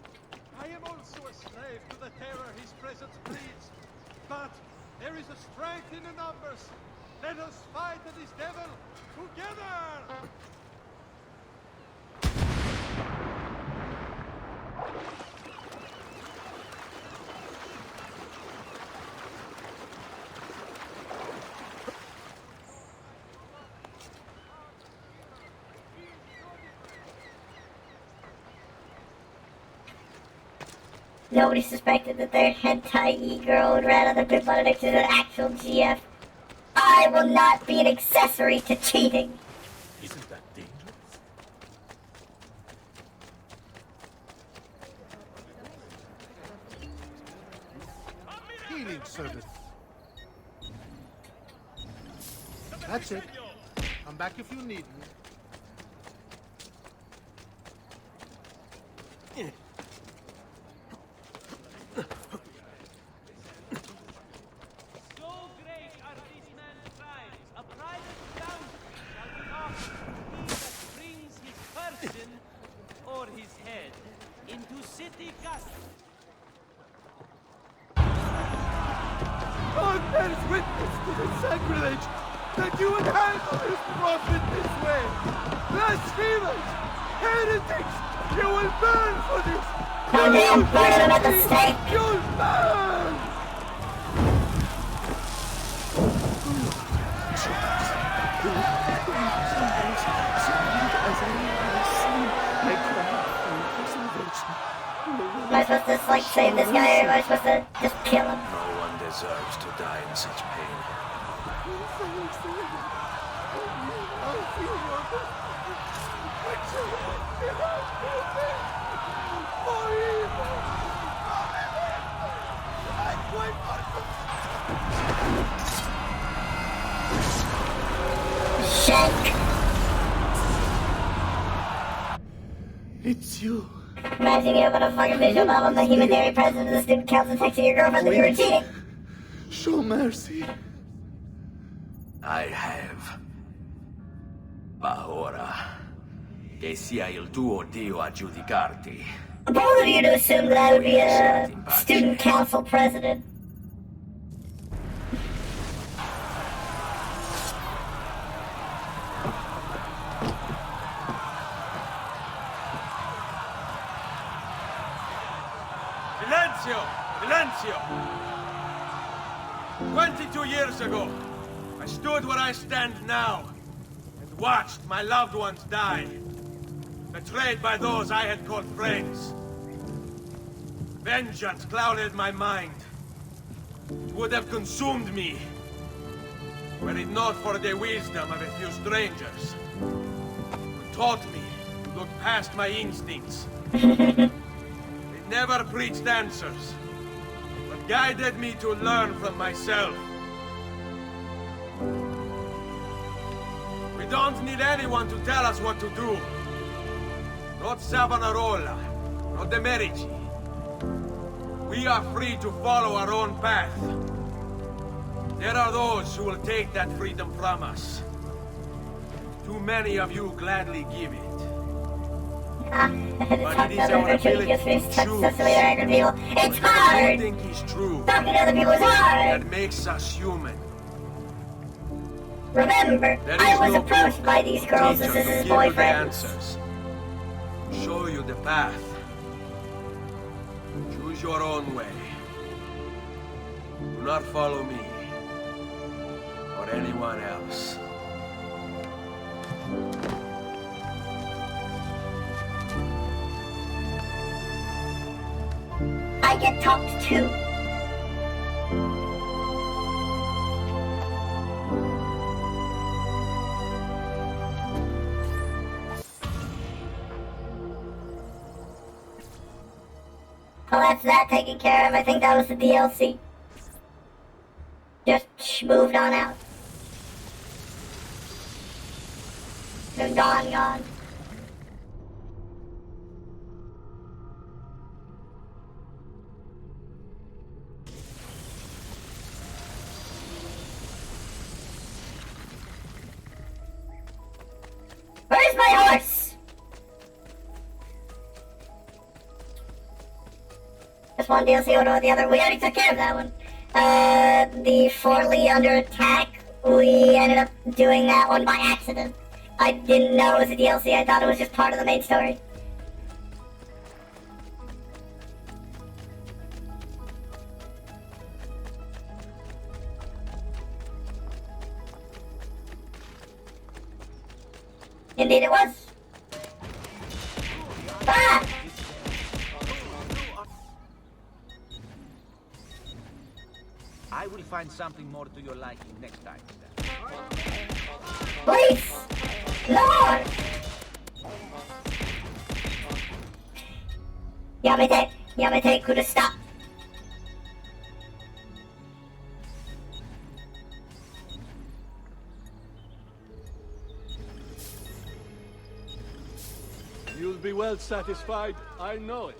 I am also a slave to the terror his presence breeds. But there is a strength in the numbers. Let us fight this devil together! Nobody suspected that their hentai e-girl would rat other people on addicted to an actual GF. I will not be an accessory to cheating. Isn't that dangerous? Healing service. That's it. Come back if you need me. So great are these man's crimes, a private bounty shall be offered to he that brings his person or his head into city custody. God bears witness to the sacrilege that you would handle this prophet this way. Blasphemers! Heretics! You will burn for this! Oh damn, burn them at the stake! You'll burn! Am I supposed to just, like, save this guy, or am I supposed to just kill him? No one deserves to die in such pain. Shank! It's you. Imagine you open a fucking visual novel, the humanitarian president of the student council texting your girlfriend that you were cheating. Show mercy. I have. Ma ora, che sia il tuo Dio a giudicarti. Bold of you to assume that I would be a student council president. Silenzio! 22 years ago, I stood where I stand now and watched my loved ones die, betrayed by those I had called friends. Vengeance clouded my mind. It would have consumed me, were it not for the wisdom of a few strangers who taught me to look past my instincts. They never preached answers, but guided me to learn from myself. We don't need anyone to tell us what to do. Not Savonarola, not the Medici. We are free to follow our own path. There are those who will take that freedom from us. Too many of you gladly give it. But it is our ability to choose It's what hard! we think is true Talking to other people is hard! that makes us human. Remember, There I is was no approached book by these girls teacher as to his give you the boyfriend. answers. Show you the path. Choose your own way. Do not follow me or anyone else. I get talked to. Well, that's that taken care of. I think that was the DLC. Just moved on out. Been gone. one DLC or the other. We already took care of that one. The Forley under attack, we ended up doing that one by accident. I didn't know it was a DLC, I thought it was just part of the main story. Indeed it was. Ah! I will find something more to your liking next time. Please! Lord! Yamete could have stopped. You'll be well satisfied, I know it.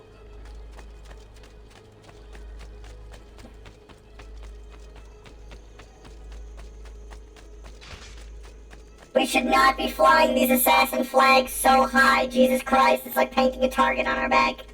We should not be flying these assassin flags so high. Jesus Christ, it's like painting a target on our back.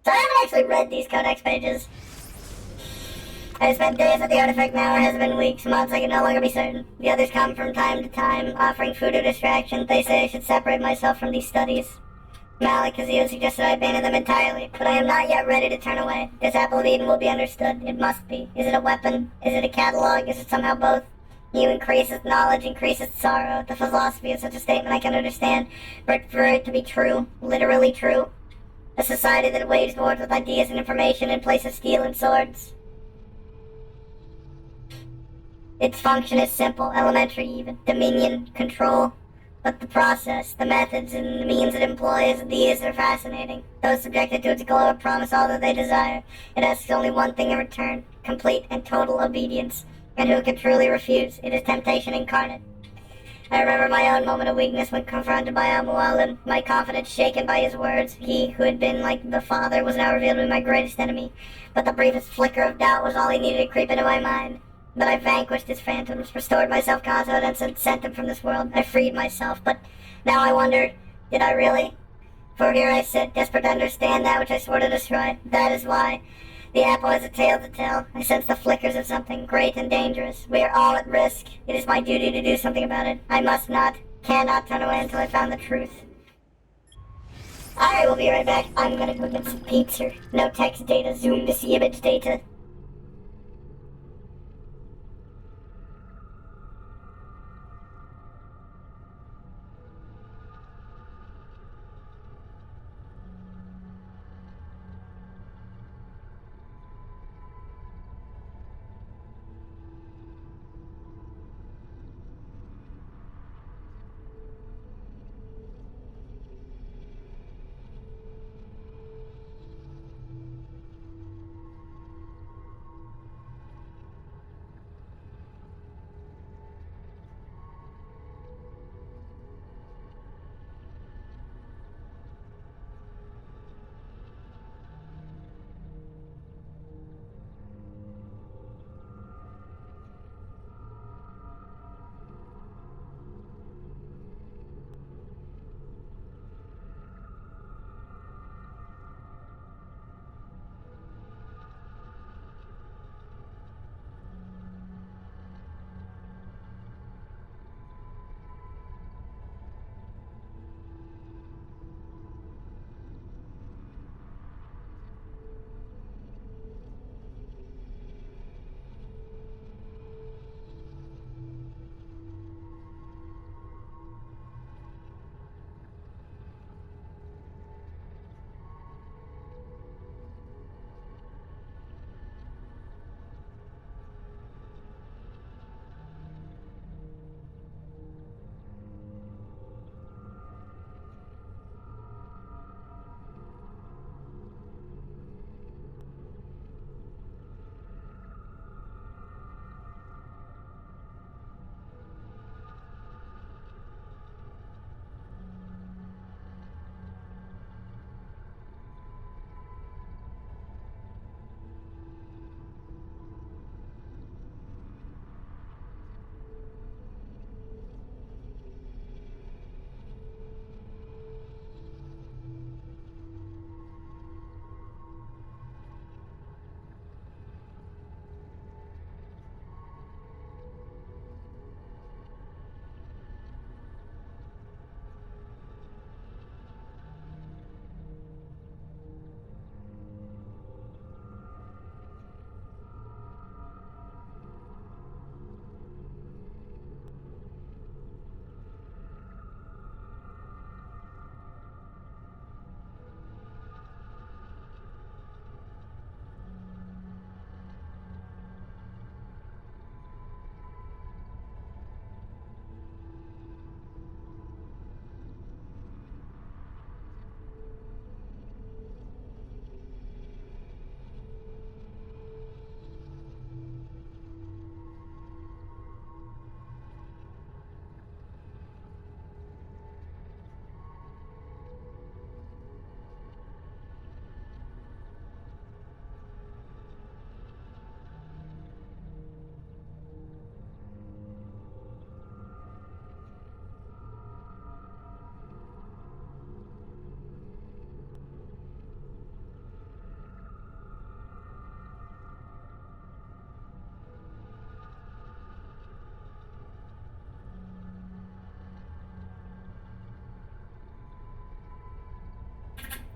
So I haven't actually read these codex pages. I spent days at the artifact now, it has been weeks, months, I can no longer be certain. The others come from time to time, offering food or distraction. They say I should separate myself from these studies. Malik Ezio suggested I abandon them entirely, but I am not yet ready to turn away. This apple of Eden will be understood. It must be. Is it a weapon? Is it a catalog? Is it somehow both? You increaseth knowledge, increaseth sorrow. The philosophy of such a statement I can understand, but for it to be true, literally true. A society that waged wars with ideas and information in place of steel and swords. Its function is simple, elementary even. Dominion, control. But the process, the methods, and the means it employs, these are fascinating. Those subjected to its glow promise all that they desire. It asks only one thing in return, complete and total obedience. And who can truly refuse? It is temptation incarnate. I remember my own moment of weakness when confronted by Al-Mualim, my confidence shaken by his words. He, who had been like the father, was now revealed to be my greatest enemy. But the briefest flicker of doubt was all he needed to creep into my mind. But I vanquished his phantoms, restored my self-confidence, and sent them from this world. I freed myself, but now I wonder, did I really? For here I sit, desperate to understand that which I swore to destroy. That is why. The apple has a tale to tell. I sense the flickers of something great and dangerous. We are all at risk. It is my duty to do something about it. I must not, cannot turn away until I found the truth. Alright, we'll be right back. I'm gonna go get some pizza. No text data, zoom to see image data.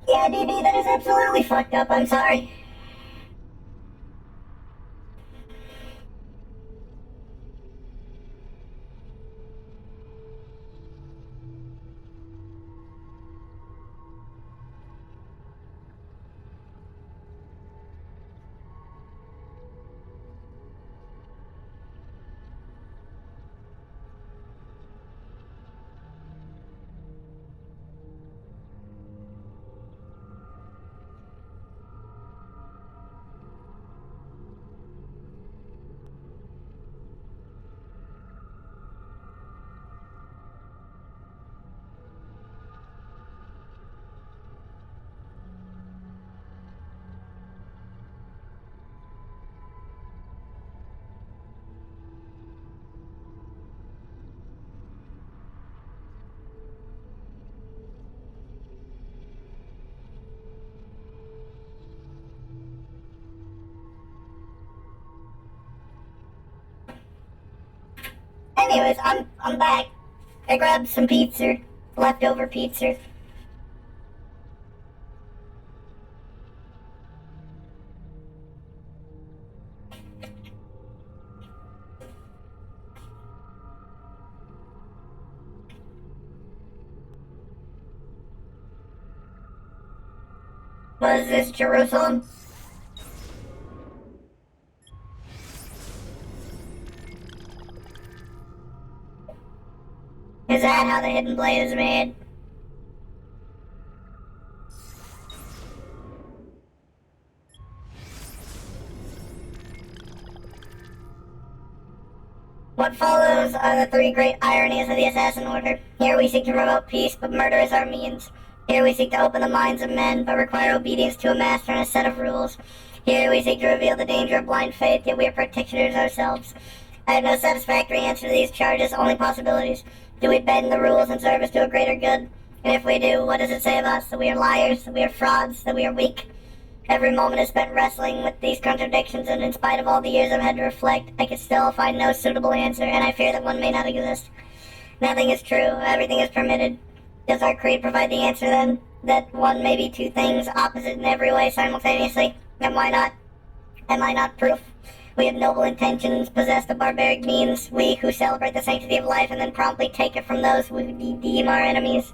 Yeah, DB, that is absolutely fucked up. I'm sorry. Anyways, I'm back. I grabbed some pizza, leftover pizza. What is this, Jerusalem? Is that how the hidden blade is made? What follows are the three great ironies of the Assassin Order. Here we seek to promote peace, but murder is our means. Here we seek to open the minds of men, but require obedience to a master and a set of rules. Here we seek to reveal the danger of blind faith, yet we are practitioners ourselves. I have no satisfactory answer to these charges, only possibilities. Do we bend the rules in service to a greater good? And if we do, what does it say of us? That we are liars, that we are frauds, that we are weak? Every moment is spent wrestling with these contradictions, and in spite of all the years I've had to reflect, I can still find no suitable answer, and I fear that one may not exist. Nothing is true, everything is permitted. Does our creed provide the answer then? That one may be two things, opposite in every way simultaneously? Then why not? Am I not proof? We have noble intentions, possessed of barbaric means, we who celebrate the sanctity of life and then promptly take it from those who we deem our enemies.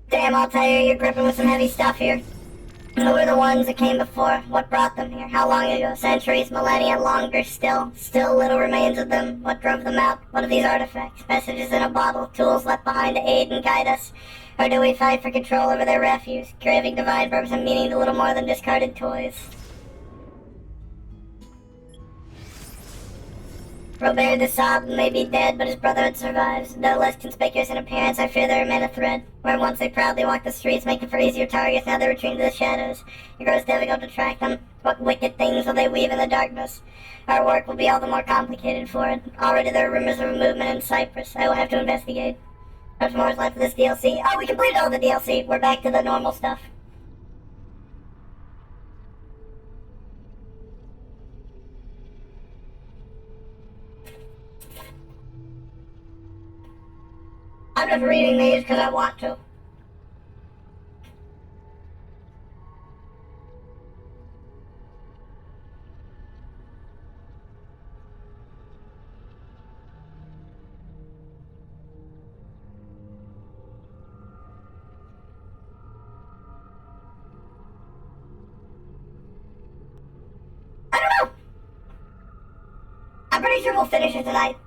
Damn, I'll tell you, you're gripping with some heavy stuff here. Who were the ones that came before? What brought them here? How long ago? Centuries, millennia, longer still? Still little remains of them. What drove them out? What are these artifacts? Messages in a bottle, tools left behind to aid and guide us? Or do we fight for control over their refuse, craving divine purpose and meaning to little more than discarded toys? Robert de Sable may be dead, but his brotherhood survives. Though less conspicuous in appearance, I fear they remain a threat. Where once they proudly walked the streets, making for easier targets, now they retreat into the shadows. It grows difficult to track them. What wicked things will they weave in the darkness? Our work will be all the more complicated for it. Already there are rumors of a movement in Cyprus. I will have to investigate. Much more is left of this DLC. Oh, we completed all the DLC. We're back to the normal stuff. I'm just reading these because I want to. I don't know. I'm pretty sure we'll finish it tonight.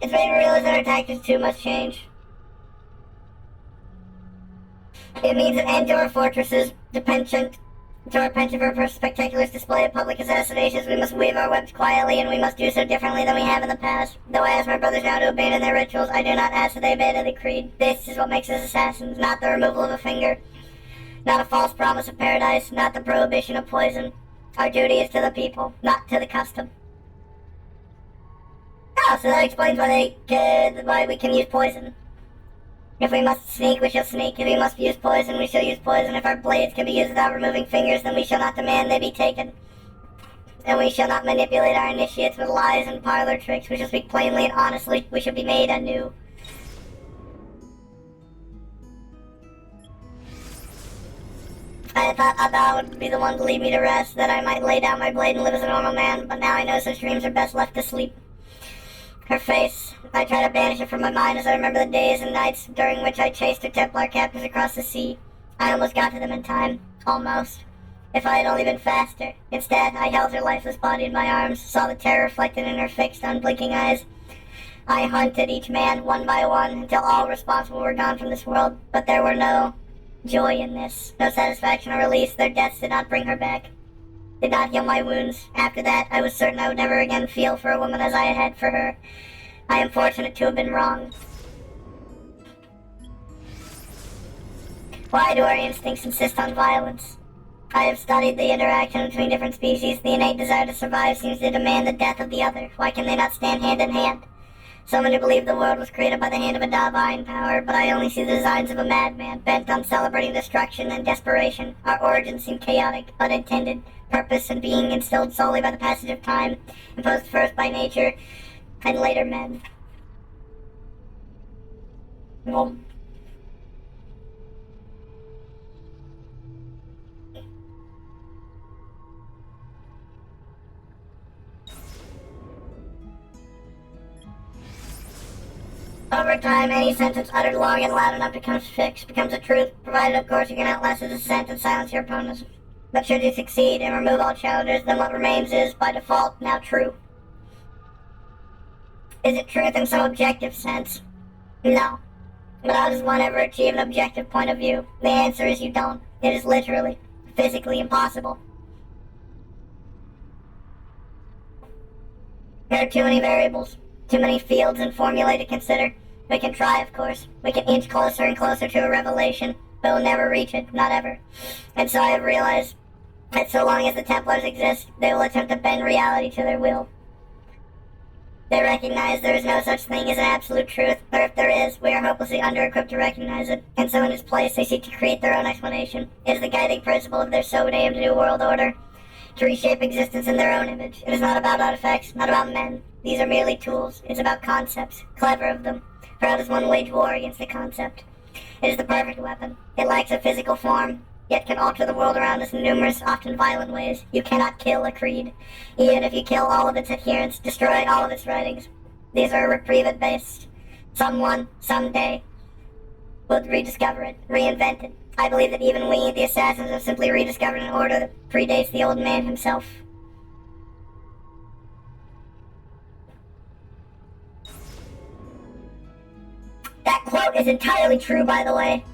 It's made me realize that our tactics too must change. It means an end to our fortresses, to our penchant for a spectacular display of public assassinations. We must weave our webs quietly, and we must do so differently than we have in the past. Though I ask my brothers now to abandon their rituals, I do not ask that they abandon the creed. This is what makes us assassins, not the removal of a finger, not a false promise of paradise, not the prohibition of poison. Our duty is to the people, not to the custom. Ah, so that explains why we can use poison. If we must sneak, we shall sneak. If we must use poison, we shall use poison. If our blades can be used without removing fingers, then we shall not demand they be taken. And we shall not manipulate our initiates with lies and parlor tricks. We shall speak plainly and honestly. We shall be made anew. I thought Ada would be the one to lead me to rest, that I might lay down my blade and live as a normal man, but now I know such dreams are best left to sleep. Her face, I try to banish it from my mind as I remember the days and nights during which I chased her Templar captors across the sea. I almost got to them in time. Almost. If I had only been faster. Instead, I held her lifeless body in my arms, saw the terror reflected in her fixed, unblinking eyes. I hunted each man, one by one, until all responsible were gone from this world, but there were no joy in this, no satisfaction or release. Their deaths did not bring her back, did not heal my wounds. After that, I was certain I would never again feel for a woman as I had for her. I am fortunate to have been wrong. Why do our instincts insist on violence? I have studied the interaction between different species. The innate desire to survive seems to demand the death of the other. Why can they not stand hand in hand? So many believe the world was created by the hand of a divine power, but I only see the designs of a madman bent on celebrating destruction and desperation. Our origins seem chaotic, unintended, purpose and being instilled solely by the passage of time, imposed first by nature and later men. Over time, any sentence uttered long and loud enough becomes fixed, becomes a truth, provided, of course, you can outlast a dissent and silence your opponents. But should you succeed and remove all challengers, then what remains is, by default, now true. Is it truth in some objective sense? No. But how does one ever achieve an objective point of view? The answer is you don't. It is literally, physically impossible. There are too many variables. Too many fields and formulae to consider. We can try, of course. We can inch closer and closer to a revelation, but we'll never reach it, not ever. And so I have realized that so long as the Templars exist, they will attempt to bend reality to their will. They recognize there is no such thing as an absolute truth, or if there is, we are hopelessly under-equipped to recognize it, and so in its place they seek to create their own explanation. It is the guiding principle of their so-named New World Order, to reshape existence in their own image. It is not about artifacts, not about men. These are merely tools. It's about concepts. Clever of them. For how does one wage war against the concept? It is the perfect weapon. It lacks a physical form, yet can alter the world around us in numerous, often violent ways. You cannot kill a creed. Even if you kill all of its adherents, destroy all of its writings. These are reprieve-based. Someone, someday, will rediscover it, reinvent it. I believe that even we, the assassins, have simply rediscovered an order that predates the old man himself. That quote is entirely true, by the way.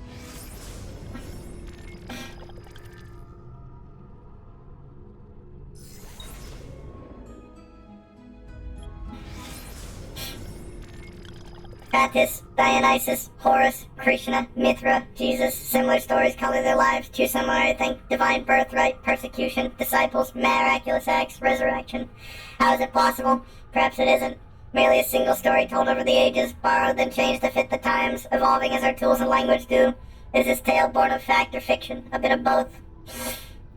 Attis, Dionysus, Horus, Krishna, Mithra, Jesus, similar stories color their lives, too similar, I think. Divine birthright, persecution, disciples, miraculous acts, resurrection. How is it possible? Perhaps it isn't. Merely a single story told over the ages, borrowed then changed to fit the times, evolving as our tools and language do. Is this tale born of fact or fiction? A bit of both.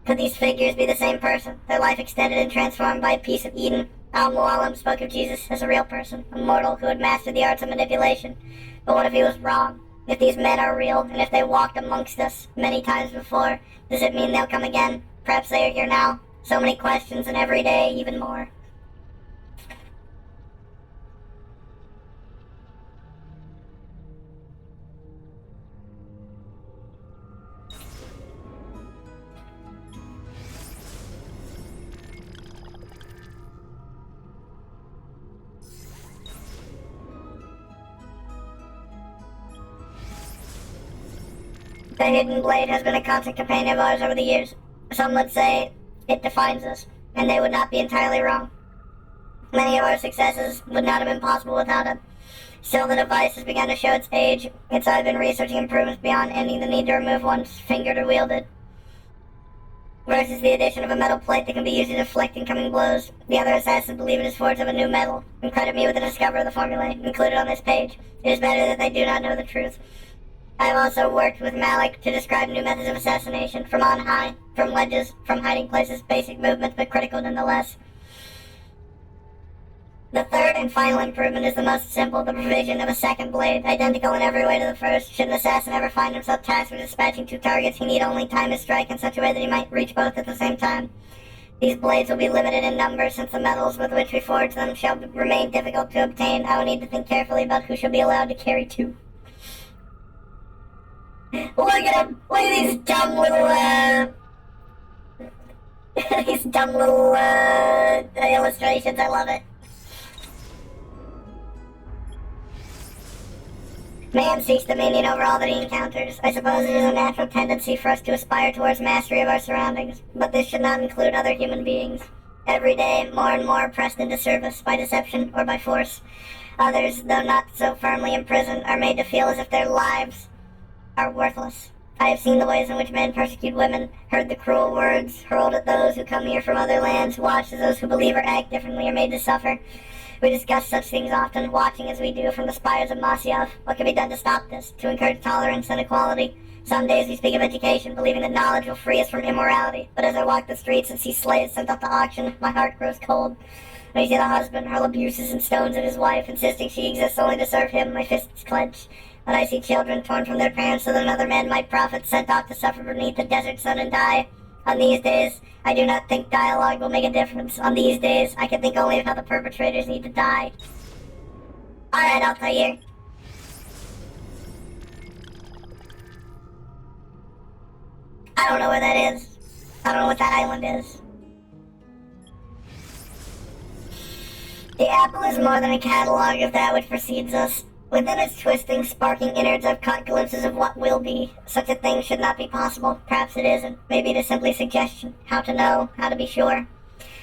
Could these figures be the same person, their life extended and transformed by a piece of Eden? Al-Mualim spoke of Jesus as a real person, a mortal who had mastered the arts of manipulation. But what if he was wrong? If these men are real, and if they walked amongst us many times before, does it mean they'll come again? Perhaps they are here now. So many questions, and every day even more. The Hidden Blade has been a constant companion of ours over the years. Some would say it defines us, and they would not be entirely wrong. Many of our successes would not have been possible without it. Still, the device has begun to show its age, and so I've been researching improvements beyond ending the need to remove one's finger to wield it. versus the addition of a metal plate that can be used to deflect incoming blows. The other assassins believe it is forged of a new metal, and credit me with the discovery of the formulae included on this page. It is better that they do not know the truth. I have also worked with Malik to describe new methods of assassination, from on high, from ledges, from hiding places, basic movements, but critical nonetheless. The third and final improvement is the most simple, the provision of a second blade, identical in every way to the first. Should an assassin ever find himself tasked with dispatching two targets, he need only time his strike in such a way that he might reach both at the same time. These blades will be limited in number, since the metals with which we forge them shall remain difficult to obtain. I will need to think carefully about who shall be allowed to carry two. Look at him! Look at these dumb little, these dumb little, illustrations. I love it. Man seeks dominion over all that he encounters. I suppose it is a natural tendency for us to aspire towards mastery of our surroundings, but this should not include other human beings. Every day, more and more are pressed into service, by deception or by force. Others, though not so firmly imprisoned, are made to feel as if their lives are worthless. I have seen the ways in which men persecute women, heard the cruel words hurled at those who come here from other lands, watched as those who believe or act differently are made to suffer. We discuss such things often, watching as we do from the spires of Masyaf. What can be done to stop this, to encourage tolerance and equality? Some days we speak of education, believing that knowledge will free us from immorality. But as I walk the streets and see slaves sent off to auction, my heart grows cold. When I see the husband hurl abuses and stones at his wife, insisting she exists only to serve him, my fists clench. When I see children torn from their parents so that another man might profit, sent off to suffer beneath the desert sun and die. On these days, I do not think dialogue will make a difference. On these days, I can think only of how the perpetrators need to die. Alright, Altair. I don't know where that is. I don't know what that island is. The apple is more than a catalog of that which precedes us. Within its twisting, sparking innards, I've caught glimpses of what will be. Such a thing should not be possible. Perhaps it isn't. Maybe it is simply suggestion. How to know, how to be sure.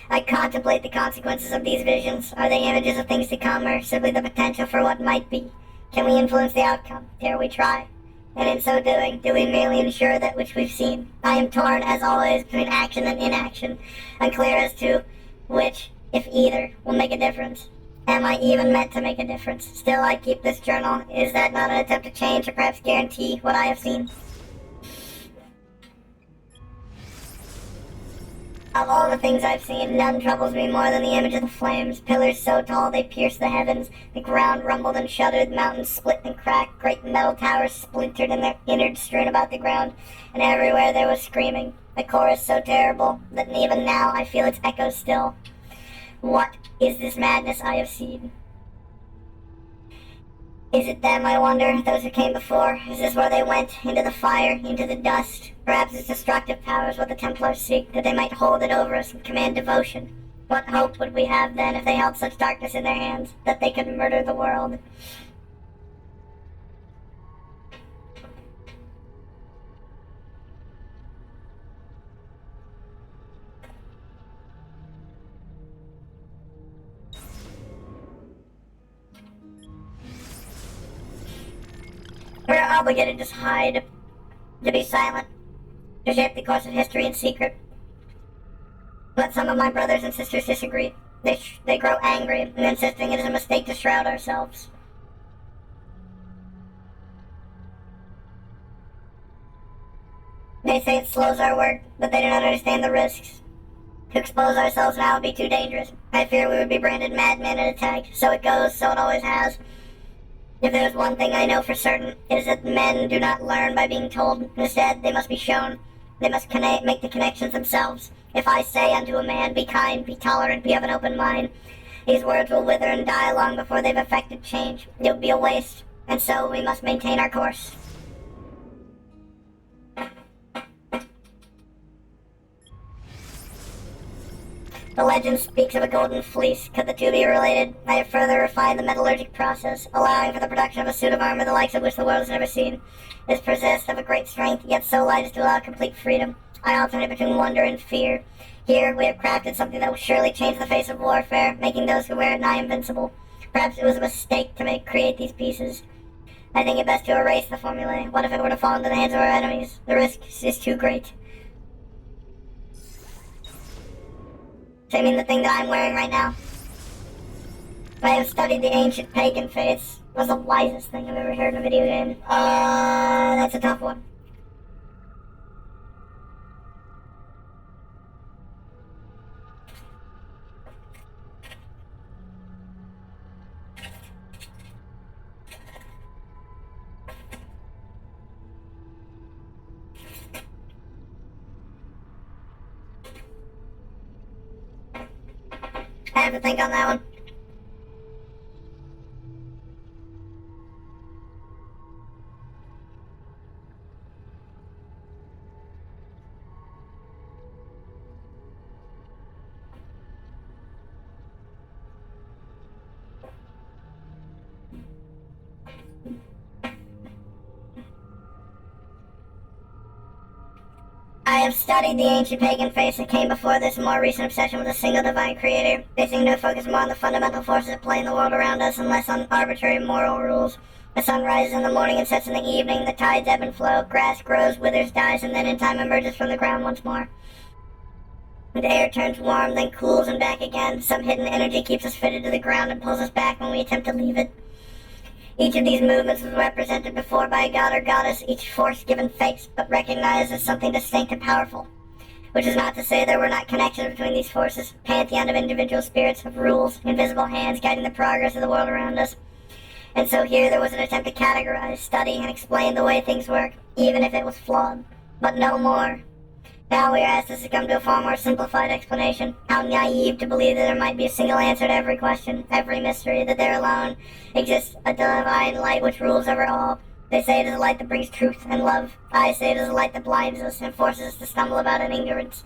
I contemplate the consequences of these visions. Are they images of things to come, or simply the potential for what might be? Can we influence the outcome? Dare we try? And in so doing, do we merely ensure that which we've seen? I am torn, as always, between action and inaction, unclear as to which, if either, will make a difference. Am I even meant to make a difference? Still, I keep this journal. Is that not an attempt to change or perhaps guarantee what I have seen? Of all the things I've seen, none troubles me more than the image of the flames. Pillars so tall they pierced the heavens. The ground rumbled and shuddered, mountains split and cracked, great metal towers splintered and their innards strewn about the ground, and everywhere there was screaming. A chorus so terrible that even now I feel its echoes still. What is this madness I have seen? Is it them, I wonder, those who came before? Is this where they went? Into the fire, into the dust? Perhaps its destructive power is what the Templars seek, that they might hold it over us and command devotion. What hope would we have then if they held such darkness in their hands, that they could murder the world? We're obligated to hide, to be silent, to shape the course of history in secret. But some of my brothers and sisters disagree. They grow angry and insisting it is a mistake to shroud ourselves. They say it slows our work, but they do not understand the risks. To expose ourselves now would be too dangerous. I fear we would be branded madmen and attacked. So it goes, so it always has. If there is one thing I know for certain, it is that men do not learn by being told. Instead, they must be shown. They must make the connections themselves. If I say unto a man, be kind, be tolerant, be of an open mind, these words will wither and die long before they've effected change. It would be a waste, and so we must maintain our course. The legend speaks of a golden fleece. Could the two be related? I have further refined the metallurgic process, allowing for the production of a suit of armor the likes of which the world has never seen. It is possessed of a great strength, yet so light as to allow complete freedom. I alternate between wonder and fear. Here we have crafted something that will surely change the face of warfare, making those who wear it nigh invincible. Perhaps it was a mistake to create these pieces. I think it best to erase the formulae. What if it were to fall into the hands of our enemies? The risk is too great. So you mean the thing that I'm wearing right now? I have studied the ancient pagan faiths. Was the wisest thing I've ever heard in a video game. That's a tough one. I have to think on that one. I have studied the ancient pagan faiths that came before this more recent obsession with a single divine creator. They seem to focus more on the fundamental forces at play in the world around us and less on arbitrary moral rules. The sun rises in the morning and sets in the evening, the tides ebb and flow, grass grows, withers, dies, and then in time emerges from the ground once more. The air turns warm, then cools and back again. Some hidden energy keeps us fitted to the ground and pulls us back when we attempt to leave it. Each of these movements was represented before by a god or goddess, each force given face, but recognized as something distinct and powerful. Which is not to say there were not connections between these forces, pantheon of individual spirits, of rules, invisible hands guiding the progress of the world around us. And so here there was an attempt to categorize, study, and explain the way things work, even if it was flawed. But no more. Now we are asked to succumb to a far more simplified explanation. How naive to believe that there might be a single answer to every question, every mystery, that there alone exists a divine light which rules over all. They say it is a light that brings truth and love. I say it is a light that blinds us and forces us to stumble about in ignorance.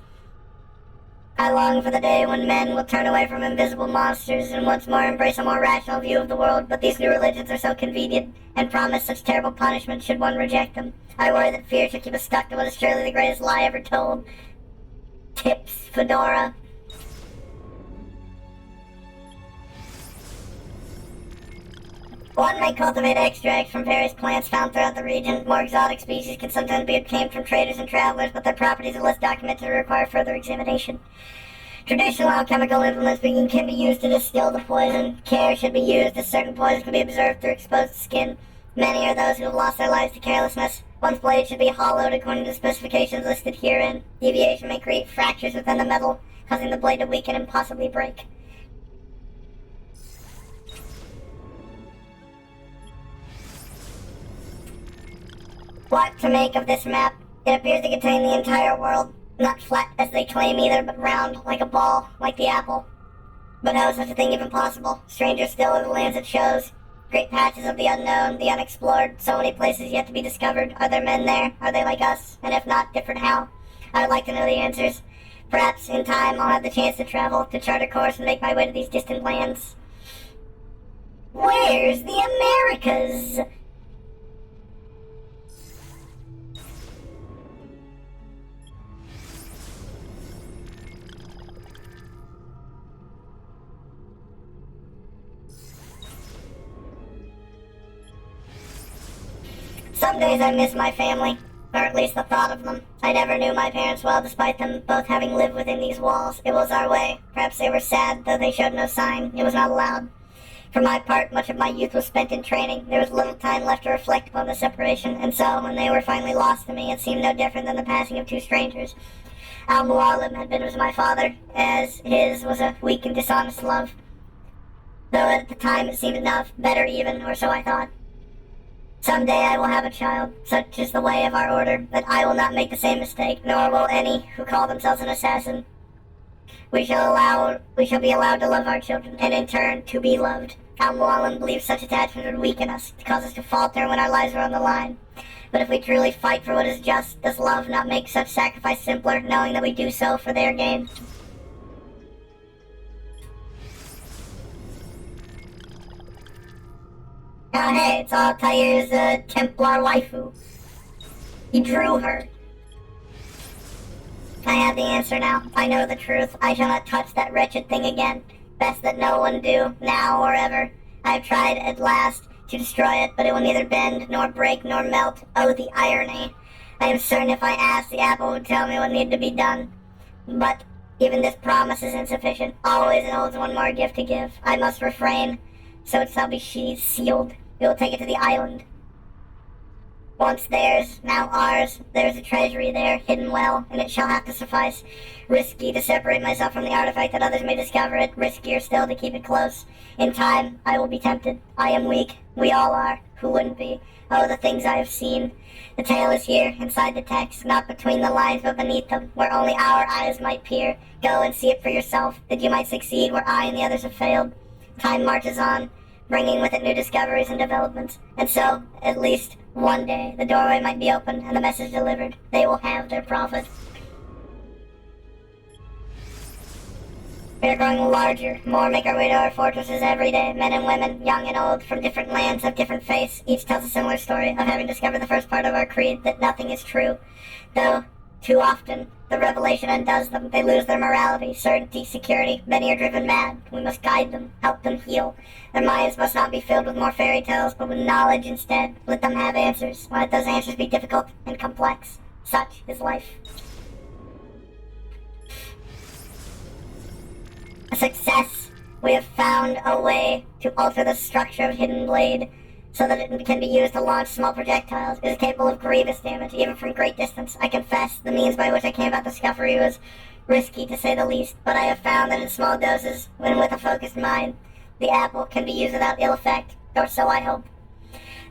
I long for the day when men will turn away from invisible monsters and once more embrace a more rational view of the world, but these new religions are so convenient and promise such terrible punishment should one reject them. I worry that fear should keep us stuck to what is surely the greatest lie ever told. Tips, Fedora. One may cultivate extracts from various plants found throughout the region. More exotic species can sometimes be obtained from traders and travelers, but their properties are less documented and require further examination. Traditional alchemical implements can be used to distill the poison. Care should be used as certain poisons can be observed through exposed skin. Many are those who have lost their lives to carelessness. One's blade should be hollowed according to the specifications listed herein. Deviation may create fractures within the metal, causing the blade to weaken and possibly break. What to make of this map? It appears to contain the entire world. Not flat as they claim either, but round, like a ball, like the apple. But how is such a thing even possible? Stranger still are the lands it shows. Great patches of the unknown, the unexplored, so many places yet to be discovered. Are there men there? Are they like us? And if not, different how? I would like to know the answers. Perhaps, in time, I'll have the chance to travel, to chart a course and make my way to these distant lands. Where's the Americas? Some days I miss my family, or at least the thought of them. I never knew my parents well, despite them both having lived within these walls. It was our way. Perhaps they were sad, though they showed no sign. It was not allowed. For my part, much of my youth was spent in training. There was little time left to reflect upon the separation, and so, when they were finally lost to me, it seemed no different than the passing of two strangers. Al-Mualim had been with my father, as his was a weak and dishonest love. Though at the time it seemed enough, better even, or so I thought. Someday I will have a child, such is the way of our order, that I will not make the same mistake, nor will any who call themselves an assassin. We shall be allowed to love our children, and in turn, to be loved. Al-Mualim believes such attachment would weaken us, to cause us to falter when our lives are on the line. But if we truly fight for what is just, does love not make such sacrifice simpler, knowing that we do so for their gain? Oh hey, it's Altair's Templar waifu. He drew her. I have the answer now. I know the truth. I shall not touch that wretched thing again. Best that no one do, now or ever. I have tried at last to destroy it, but it will neither bend, nor break, nor melt. Oh, the irony. I am certain if I asked, the apple would tell me what needed to be done. But Even this promise is insufficient. Always and always one more gift to give. I must refrain, so it shall be sealed. We will take it to the island. Once theirs, now ours. There is a treasury there, hidden well, and it shall have to suffice. Risky to separate myself from the artifact that others may discover it. Riskier still to keep it close. In time, I will be tempted. I am weak. We all are. Who wouldn't be? Oh, the things I have seen. The tale is here, inside the text, not between the lines, but beneath them, where only our eyes might peer. Go and see it for yourself, that you might succeed where I and the others have failed. Time marches on, bringing with it new discoveries and developments. And so, at least, one day, the doorway might be opened and the message delivered. They will have their prophet. We are growing larger. More make our way to our fortresses every day. Men and women, young and old, from different lands, of different faiths. Each tells a similar story of having discovered the first part of our creed, that nothing is true. Though, too often, the revelation undoes them. They lose their morality, certainty, security. Many are driven mad. We must guide them, help them heal. Their minds must not be filled with more fairy tales, but with knowledge instead. Let them have answers. Let those answers be difficult and complex. Such is life. A success! We have found a way to alter the structure of Hidden Blade so that it can be used to launch small projectiles. It is capable of grievous damage, even from great distance. I confess, the means by which I came about the discovery was risky, to say the least, but I have found that in small doses, when with a focused mind, the apple can be used without ill effect, or so I hope.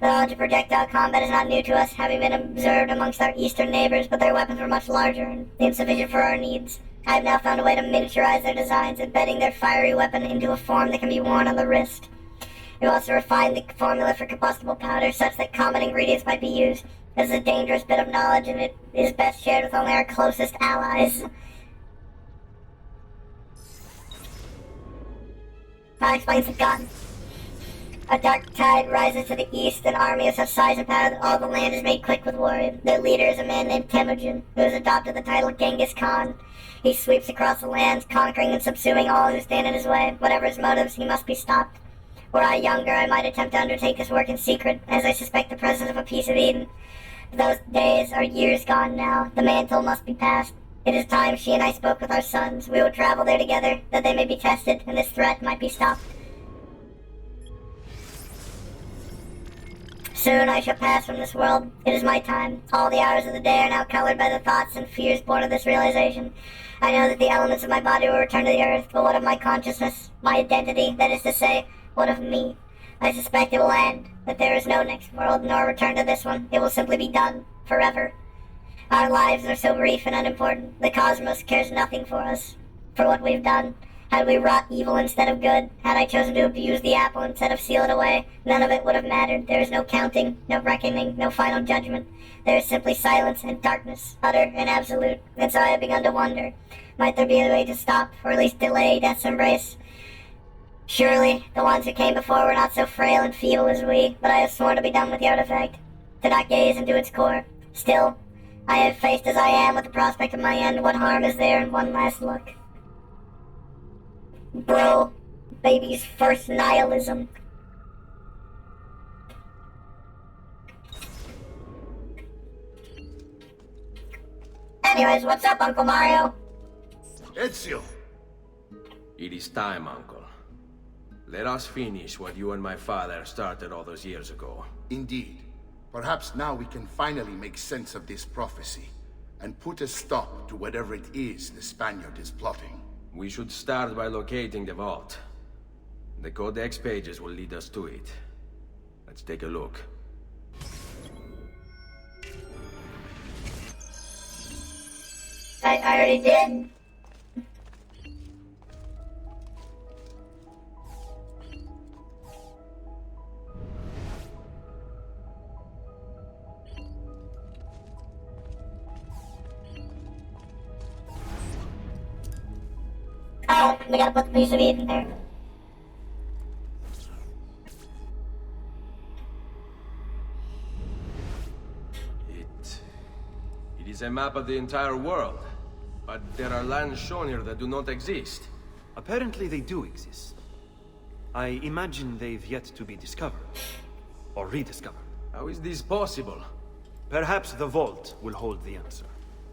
The knowledge of projectile combat is not new to us, having been observed amongst our eastern neighbors, but their weapons were much larger and insufficient for our needs. I have now found a way to miniaturize their designs, embedding their fiery weapon into a form that can be worn on the wrist. We also refined the formula for combustible powder, such that common ingredients might be used. This is a dangerous bit of knowledge, and it is best shared with only our closest allies. That explains the gun. A dark tide rises to the east, an army of such size and power that all the land is made quick with worry. Their leader is a man named Temujin, who has adopted the title Genghis Khan. He sweeps across the lands, conquering and subsuming all who stand in his way. Whatever his motives, he must be stopped. Were I younger, I might attempt to undertake this work in secret, as I suspect the presence of a piece of Eden. But those days are years gone now. The mantle must be passed. It is time she and I spoke with our sons. We will travel there together, that they may be tested, and this threat might be stopped. Soon I shall pass from this world. It is my time. All the hours of the day are now colored by the thoughts and fears born of this realization. I know that the elements of my body will return to the earth, but what of my consciousness? My identity, that is to say, what of me? I suspect it will end, that there is no next world, nor return to this one. It will simply be done, forever. Our lives are so brief and unimportant. The cosmos cares nothing for us, for what we've done. Had we wrought evil instead of good, had I chosen to abuse the apple instead of seal it away, none of it would have mattered. There is no counting, no reckoning, no final judgment. There is simply silence and darkness, utter and absolute. And so I have begun to wonder, might there be a way to stop, or at least delay death's embrace? Surely, the ones who came before were not so frail and feeble as we, but I have sworn to be done with the artifact, to not gaze into its core. Still, I have faced as I am with the prospect of my end. What harm is there in one last look? Bro, baby's first nihilism. Anyways, what's up, Uncle Mario? Ezio! It is time, Uncle. Let us finish what you and my father started all those years ago. Indeed. Perhaps now we can finally make sense of this prophecy, and put a stop to whatever it is the Spaniard is plotting. We should start by locating the vault. The Codex pages will lead us to it. Let's take a look. I already did. Oh, we gotta put the piece of Eden there. It is a map of the entire world, but there are lands shown here that do not exist. Apparently they do exist. I imagine they've yet to be discovered. Or rediscovered. How is this possible? Perhaps the vault will hold the answer.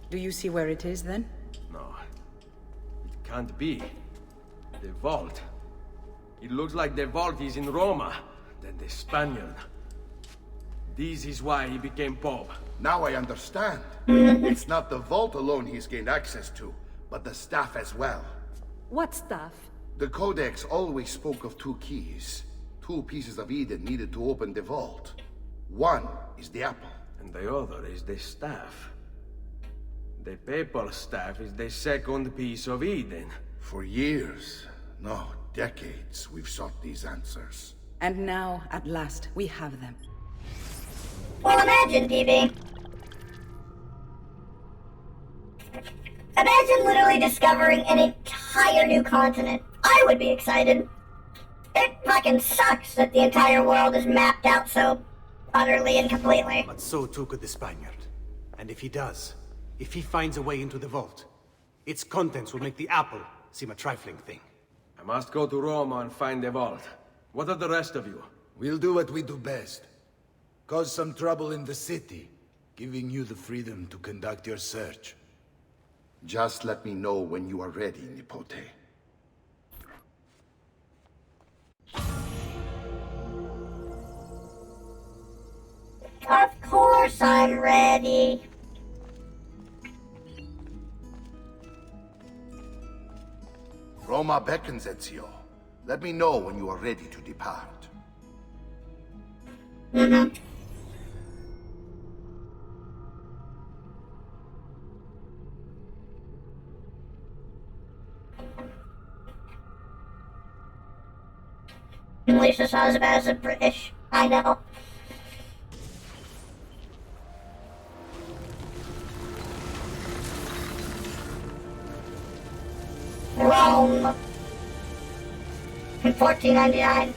Do you see where it is, then? No. Can't be. The vault. It looks like the vault is in Roma, then the Spaniard. This is why he became Pope. Now I understand. It's not the vault alone he's gained access to, but the staff as well. What staff? The Codex always spoke of 2 keys. 2 pieces of Eden needed to open the vault. One is the apple. And the other is the staff. The papal staff is the second piece of Eden. For years, no, decades, we've sought these answers. And now, at last, we have them. Well, imagine, DB. Imagine literally discovering an entire new continent. I would be excited. It fucking sucks that the entire world is mapped out so utterly and completely. But so too could the Spaniard. And if he does, if he finds a way into the vault, its contents will make the apple seem a trifling thing. I must go to Roma and find the vault. What are the rest of you? We'll do what we do best. Cause some trouble in the city, giving you the freedom to conduct your search. Just let me know when you are ready, Nipote. Of course I'm ready. Roma beckons, Ezio. Let me know when you are ready to depart. At least it's not as bad as the British. I know. Rome. In 1499.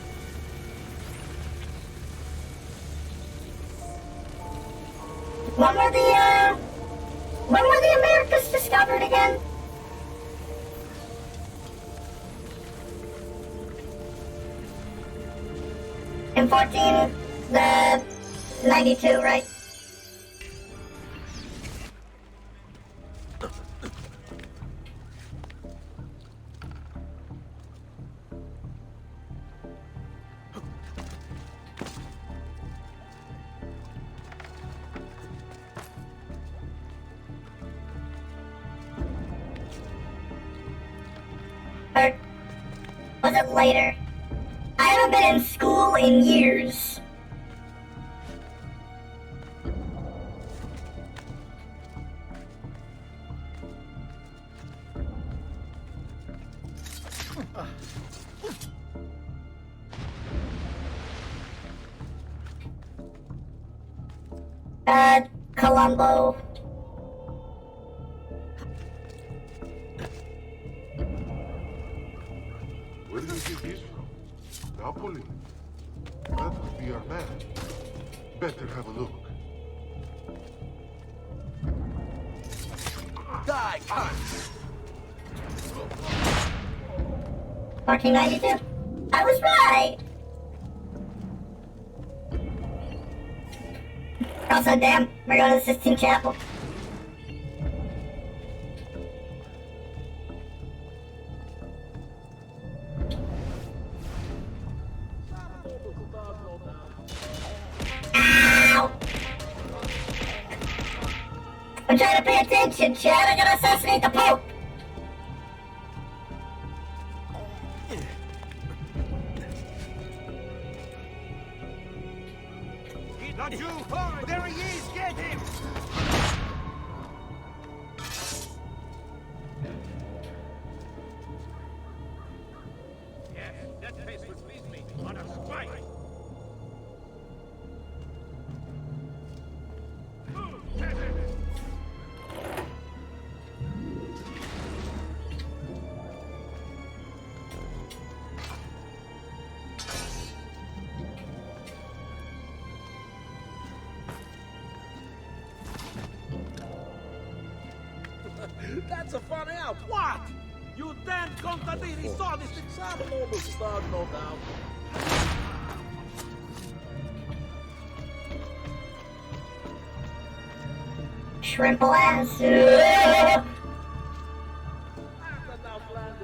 When were the Americas discovered again? In 92, right? Or was it later? I haven't been in school in years. Colombo. Where do you think he's from? Napoli? That would be our man. Better have a look. Die, cunt! 1492. I was right. Also, damn, we're going to the Sistine Chapel. Ow! I'm trying to pay attention, Chad. I'm gonna assassinate the Pope. Not you! Oh, there he is! Get him! Yes, that face would please me. On a spike! That's a fun out. What? You damn contadini saw this example! Almost start, no doubt. Shrimp ass. After now, plan.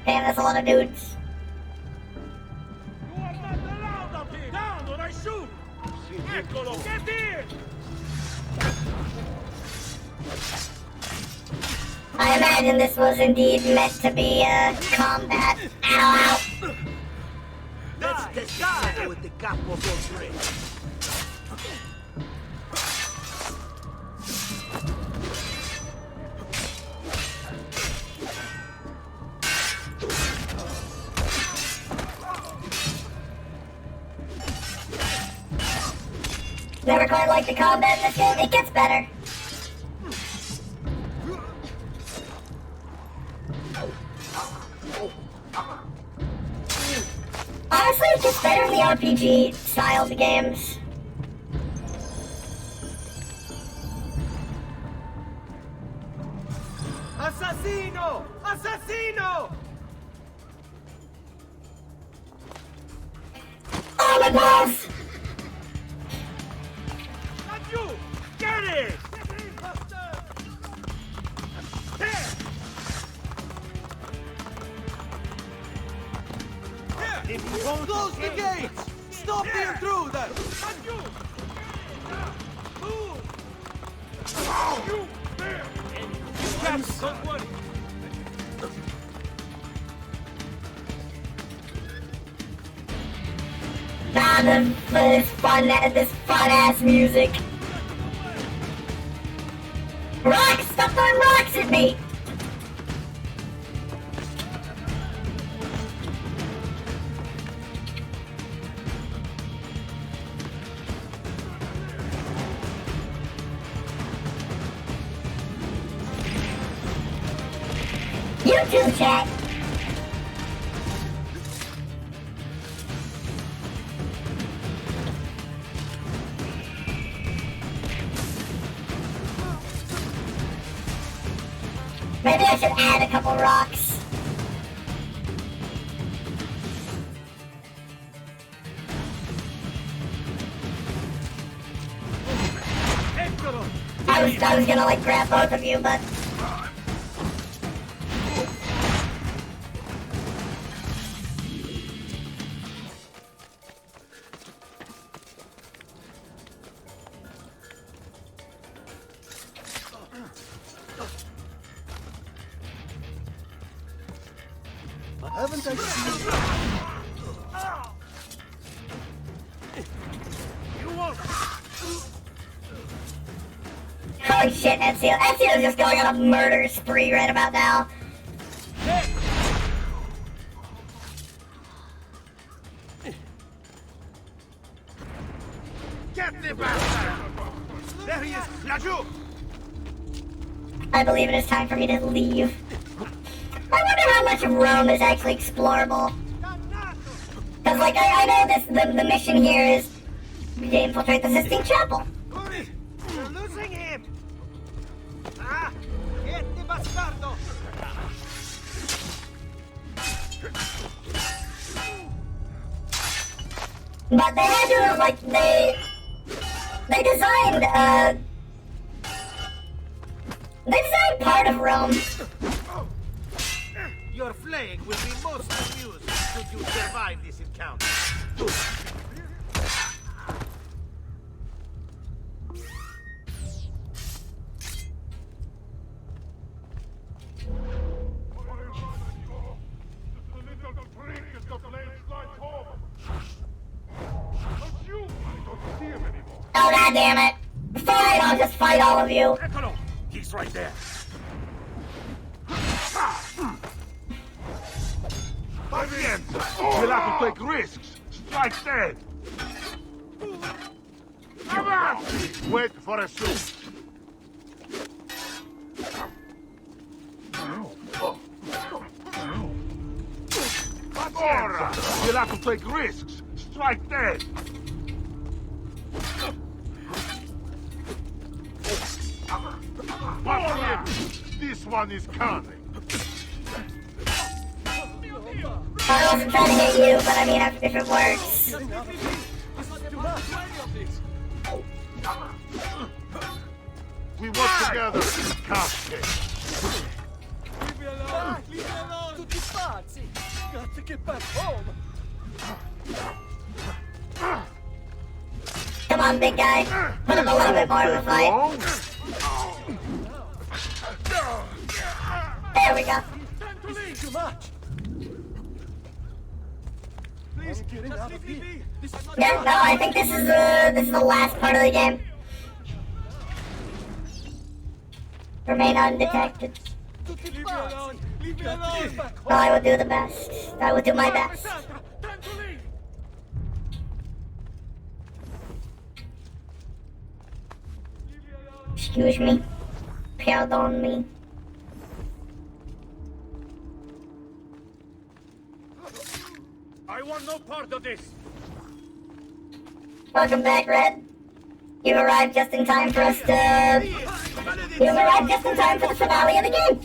Damn, that's a lot of dudes. You are not allowed up here! Down or I shoot! Eccolo, get in! I imagine this was indeed meant to be combat. Ow, ow. Let's decide with the capo tre. Never quite liked the combat in this game. It gets better. Honestly, it gets better in the RPG style of games. Assassino! Assassino! Oh, my balls! Not you! Get it! Close the gates! Stop the intruder! Not you! You there! Caps, don't worry. Ah, this fun ass music. Rocks! Stop throwing rocks at me! YouTube chat. Maybe I should add a couple rocks. I was gonna like grab both of you, but haven't I seen you? Won't. Holy shit, Ezio. Ezio's just going on a murder spree right about now. Get the bastard! There he is! Laggiù! I believe it is time for me to leave. I wonder how much of Rome is actually explorable. Because, like, I know the mission here is to infiltrate the Sistine Chapel. You're losing him! Ah! Get the bastardo! But they had to have, like, they designed part of Rome. Your flag will be most amused should you survive this encounter. Oh, god damn it. Fine, I'll just fight all of you. Eccolo! He's right there. Pazienza! You'll have to take risks. Strike dead. Avanti! Wait for a suit. Pazienza! You'll have to take risks. Strike dead. This one is cunning. I wasn't trying to hit you, but I mean, if it works. We work together, CAS-E. Leave me alone! Tutti pazzi! to get back home. Come on, big guy. Put him a little bit more of a fight. There we go. Too much. Please get out of here. Yeah, no, I think this is the last part of the game. Remain undetected. Leave me alone. Leave me alone. Well, I will do the best. I will do my best. Excuse me. Pardon me. I want no part of this. Welcome back, Red. You arrived just in time for us to... You arrived just in time for the finale of the game.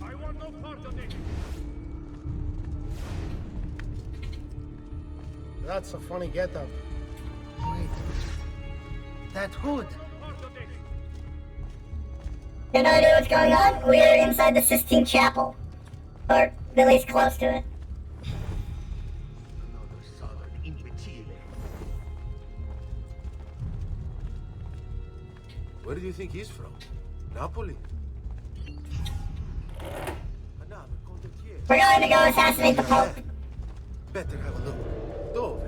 I want no part of this. That's a funny getup. Wait. That hood. You have no idea what's going on? We are inside the Sistine Chapel. Or at least close to it. Where do you think he's from? Napoli? We're going to go assassinate the Pope. Better have a look. Dove?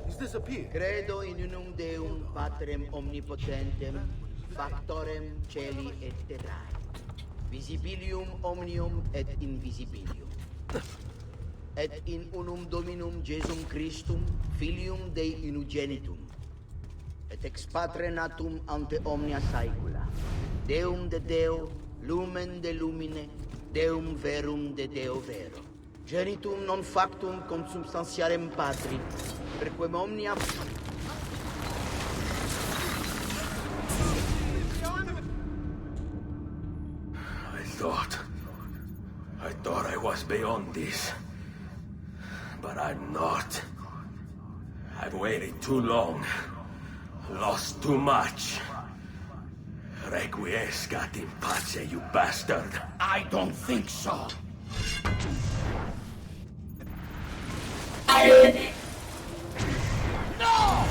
He's disappeared. Credo in unum Deum Patrem omnipotentem, factorem celi et terrae, visibilium omnium et invisibilium, et in unum Dominum Jesum Christum, Filium Dei unigenitum, et ex Patre natum ante omnia saecula, Deum de Deo, lumen de lumine, Deum verum de Deo vero, genitum non factum consubstantiarem Patri, perquem omnia... I thought I was beyond this. But I'm not. I've waited too long. Lost too much. Requiescat in pace, you bastard. I don't think so. No!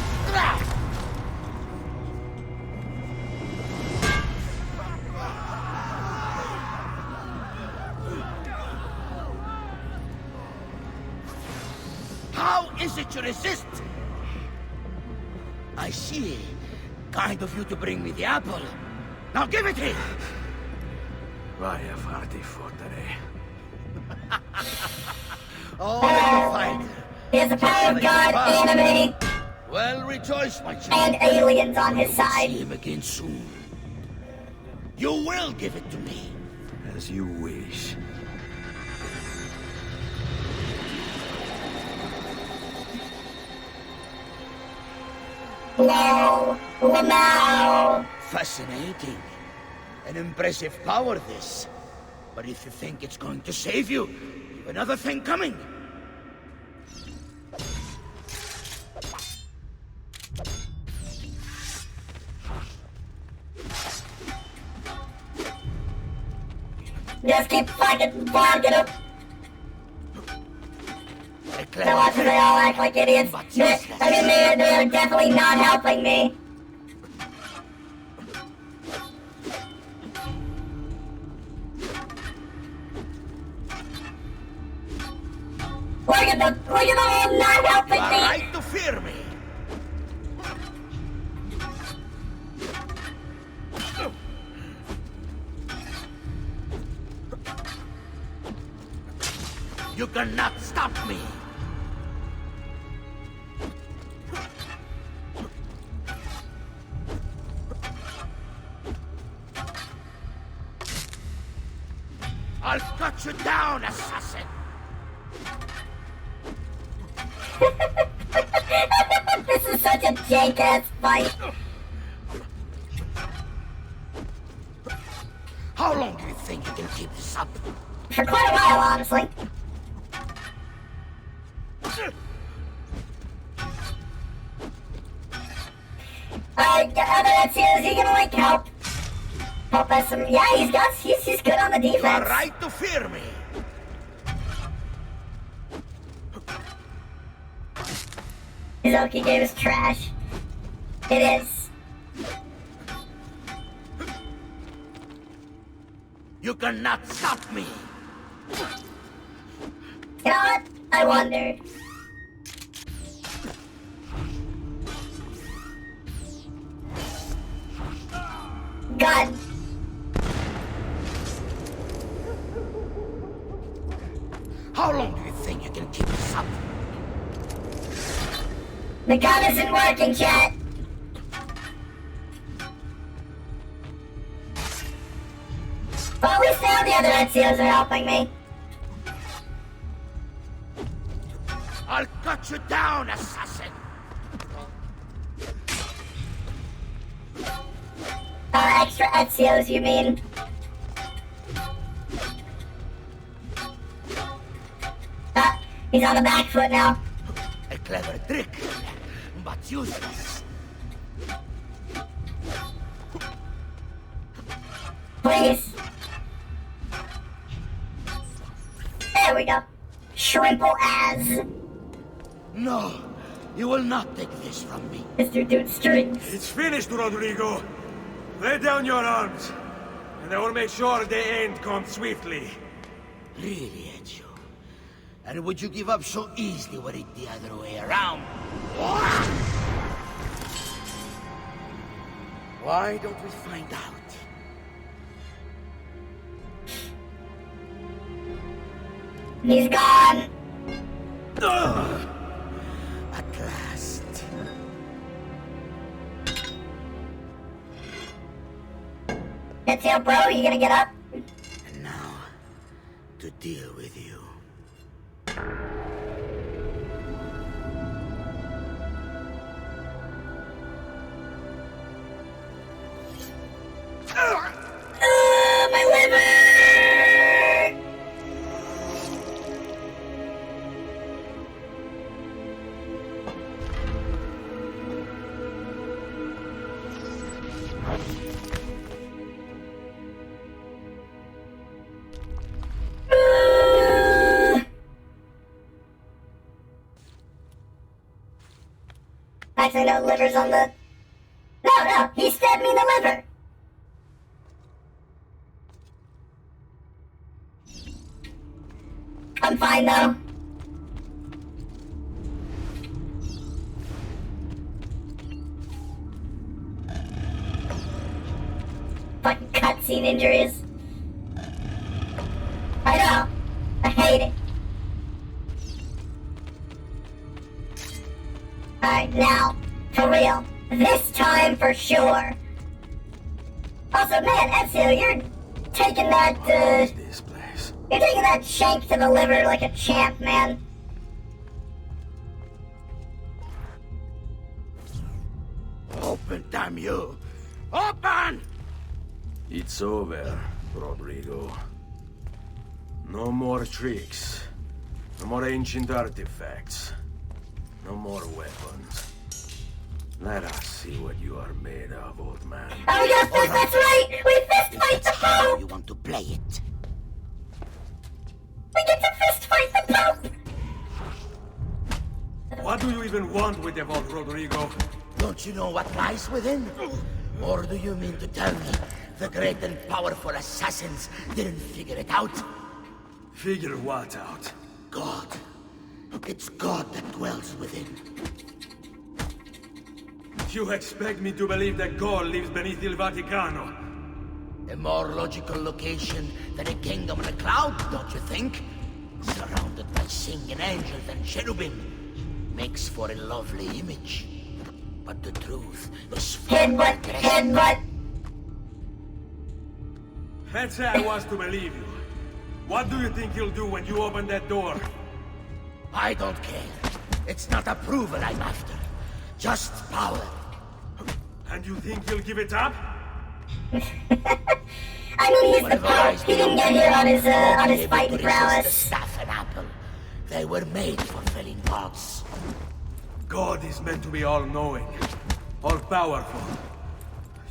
How is it you resist? I see. Kind of you to bring me the apple. Now give it here! Vaya farti fottere. Oh, you fighter. He has the power of God, enemy, Well, rejoice, my child. and aliens on his See side. him again soon. You will give it to me. As you wish. No, no. Fascinating. An impressive power, this. But if you think it's going to save you, you've another thing coming. Just keep fucking barking up. Now watch they all act like idiots. They're definitely not helping me. Look at them all not helping me. Right to fear me. You cannot stop me. I'll cut you down, assassin. This is such a jank-ass fight. How long do you think you can keep this up? For quite a while, honestly. Other Ezio, is he gonna like help us some? Yeah, he's good on the defense. You are right to fear me. His Oki game is trash. It is. You cannot stop me. You know what? I wondered. Gun. How long do you think you can keep this up? The gun isn't working, chat. Well, at least now the other Ezios are helping me. I'll cut you down, assassin! Extra Ezios, you mean? He's on the back foot now. A clever trick, but useless. Please. There we go. Shrimple as. No, you will not take this from me. Mr. Dude Strings. It's finished, Rodrigo. Lay down your arms, and I will make sure the end comes swiftly. Really, Ezio? And would you give up so easily were it the other way around? Why don't we find out? He's gone. At last. Ezio, bro, you gonna get up? And now, to deal with you. My liver! Actually, no, liver's on the... No, he stabbed me in the liver! I'm fine, though. Fucking cutscene injuries. I know. I hate it. Alright, now, for real. This time for sure. Also, man, Ezio, you're taking that, This place. You're taking that shank to the liver like a champ, man. Open, damn you! Open! It's over, Rodrigo. No more tricks. No more ancient artifacts. No more weapons. Let us see what you are made of, old man. Oh, we got fist, that's right! We fist fight the Pope! You want to play it? We get to fist fight the Pope! What do you even want with the vault, Rodrigo? Don't you know what lies within? Or do you mean to tell me the great and powerful assassins didn't figure it out? Figure what out? God. It's God that dwells within. You expect me to believe that God lives beneath Il Vaticano? A more logical location than a kingdom in a cloud, don't you think? Surrounded by singing angels and cherubim. Makes for a lovely image. But the truth is Headbutt, headbutt. Let's say I was to believe you. What do you think you'll do when you open that door? I don't care. It's not approval I'm after. Just power. And you think you'll give it up? I mean, he's the Pope. He didn't get here on his fighting prowess. The staff and apple. They were made for felling gods. God is meant to be all-knowing. all-powerful.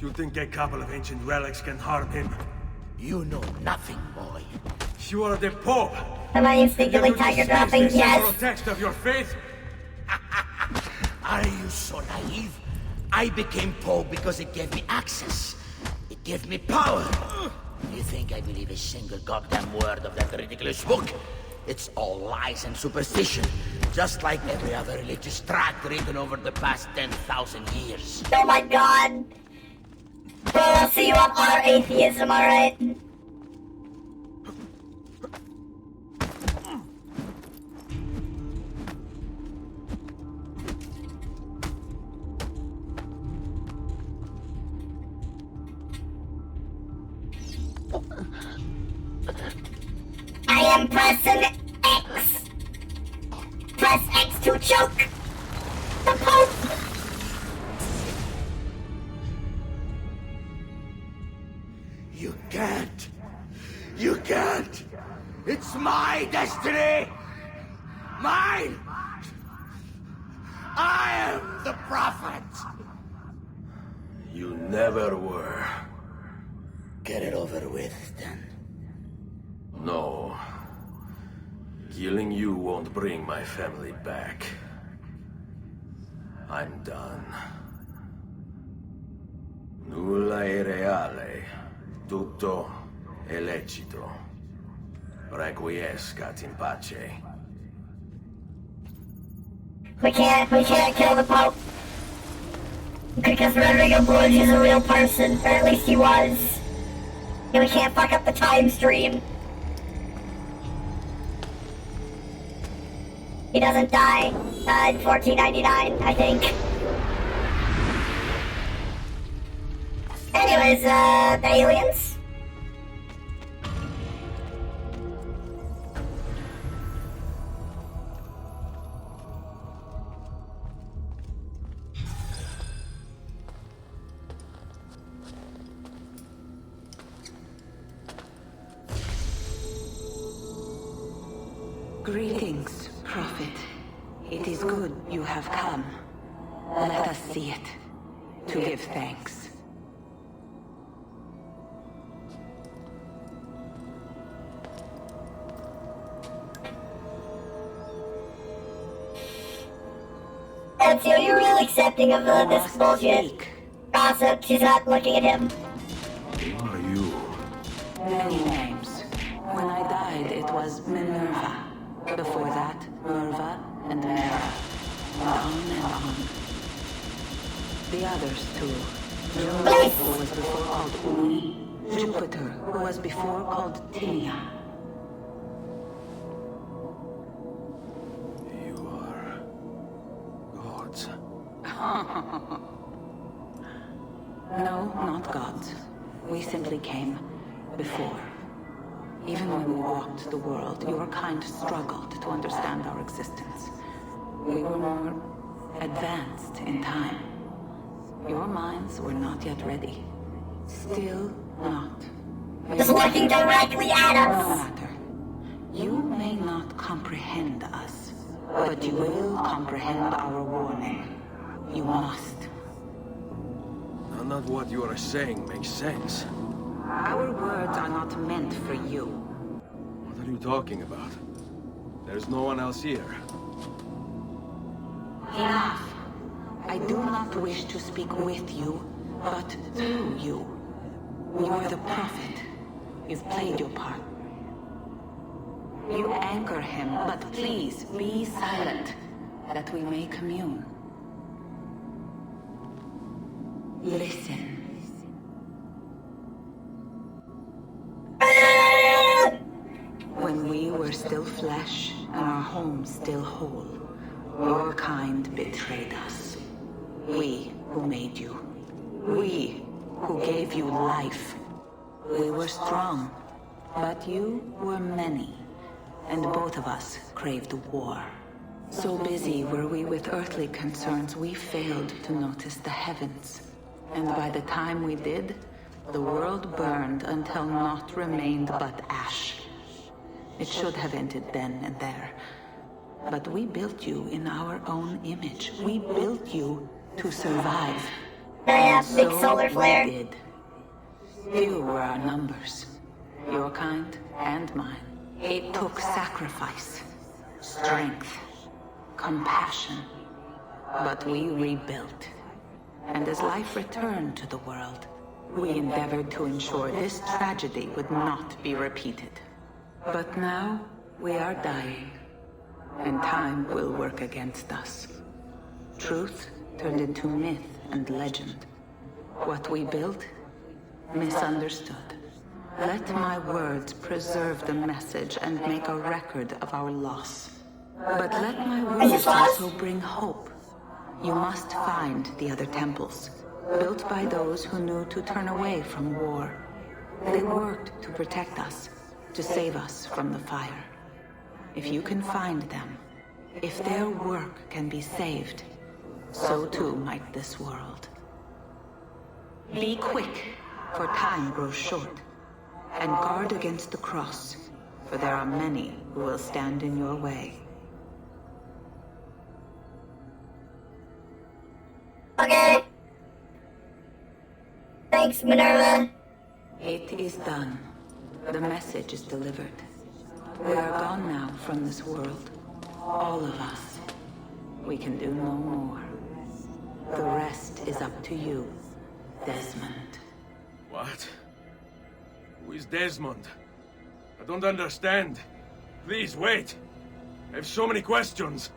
You think a couple of ancient relics can harm him? You know nothing, boy. You are the Pope! Am I instinctively tiger dropping? Yes! Text of your faith? Are you so naive? I became Pope because it gave me access. It gave me power. You think I believe a single goddamn word of that ridiculous book? It's all lies and superstition, just like every other religious tract written over the past 10,000 years. Oh my god! Bro, I'll see you on our atheism, alright? I am pressing X. Press X to choke the Pope. You can't. You can't. It's my destiny. Mine. I am the prophet. You never were. Get it over with, then. No. Killing you won't bring my family back. I'm done. Nulla è reale. Tutto è lecito. Requiescat in pace. We can't kill the Pope. Because Rodrigo Borgia is a real person, or at least he was. And we can't fuck up the time stream. He doesn't die in 1499, I think. Anyways, the aliens? Greetings, Prophet. It is good you have come. Let us see it, to give thanks. Ezio, you're real accepting of this bullshit. Gossip, she's not looking at him. Who are you? Many names. When I died, it was Minerva. Before that, Merva and Mera. And on. The others, too. Juno, who was before called Uni. Jupiter, who was before called Tinia. You are... gods. No, not gods. We simply came before. Even when we walked the world, your kind struggled to understand our existence. We were more advanced in time. Your minds were not yet ready. Still not. Just looking directly at us. No matter. You may not comprehend us, but you will comprehend our warning. You must. None of what you are saying makes sense. Our words are not meant for you. What are you talking about? There's no one else here. Enough. I do not wish to speak with you, but through you. You are the prophet. You've played your part. You anchor him, but please be silent, that we may commune. Listen. When we were still flesh and our home still whole, your kind betrayed us. We who made you. We who gave you life. We were strong, but you were many, and both of us craved war. So busy were we with earthly concerns, we failed to notice the heavens. And by the time we did, the world burned until naught remained but ash. It should have ended then and there. But we built you in our own image. We built you to survive. Yeah, And big so solar flare. we did. Few were our numbers, your kind and mine. It took sacrifice, strength, compassion. But we rebuilt. And as life returned to the world, we endeavored to ensure this tragedy would not be repeated. But now, we are dying. And time will work against us. Truth turned into myth and legend. What we built, misunderstood. Let my words preserve the message and make a record of our loss. But let my words also bring hope. You must find the other temples, built by those who knew to turn away from war. They worked to protect us, to save us from the fire. If you can find them, if their work can be saved, so too might this world. Be quick, for time grows short. And guard against the cross, for there are many who will stand in your way. Okay. Thanks, Minerva. It is done. The message is delivered. We are gone now from this world. All of us. We can do no more. The rest is up to you, Desmond. What? Who is Desmond? I don't understand. Please, wait. I have so many questions.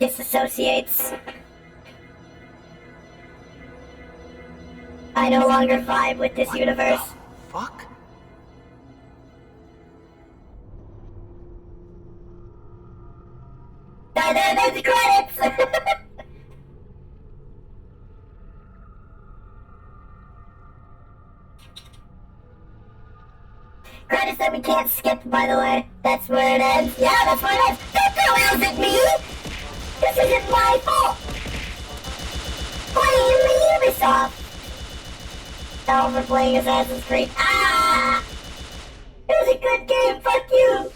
Disassociates. I no longer vibe with this universe. Fuck? There's the credits! Credits that we can't skip, by the way. That's where it ends. Yeah, that's where it ends. Don't throw L's at me! This isn't my fault! Blame me, Ubisoft! Now we're playing Assassin's Creed. Ah! It was a good game, fuck you!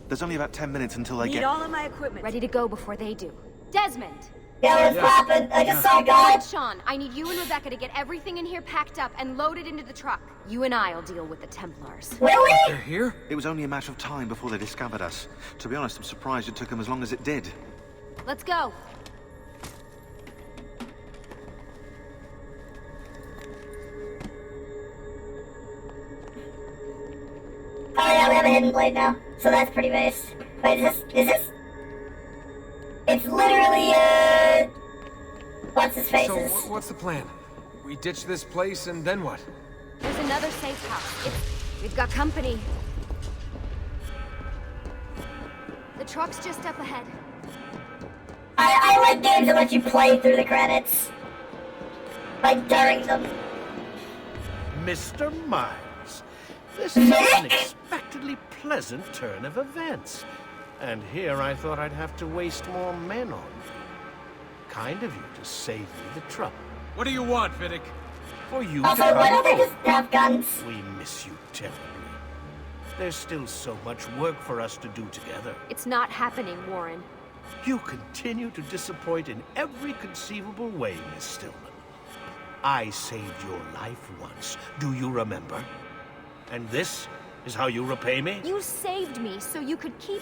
There's only about 10 minutes until I Need get... all of my equipment. Ready to go before they do. Desmond! Yeah, what's poppin'? I just saw God. Sean, I need you and Rebecca to get everything in here packed up and loaded into the truck. You and I'll deal with the Templars. Really? They're here? It was only a matter of time before they discovered us. To be honest, I'm surprised it took them as long as it did. Let's go. Oh yeah, we have a hidden blade now. So that's pretty base. Wait, is this? It's literally, what's his faces? So, what's the plan? We ditch this place and then what? There's another safe house. We've got company. The truck's just up ahead. I like games that let you play through the credits. Like, during them. Mr. Miles, this is an unexpectedly pleasant turn of events. And here I thought I'd have to waste more men on you. Kind of you to save me the trouble. What do you want, Vidic? For you Also, to why come don't they home. just have guns? We miss you terribly. There's still so much work for us to do together. It's not happening, Warren. You continue to disappoint in every conceivable way, Miss Stillman. I saved your life once, do you remember? And this is how you repay me? You saved me so you could keep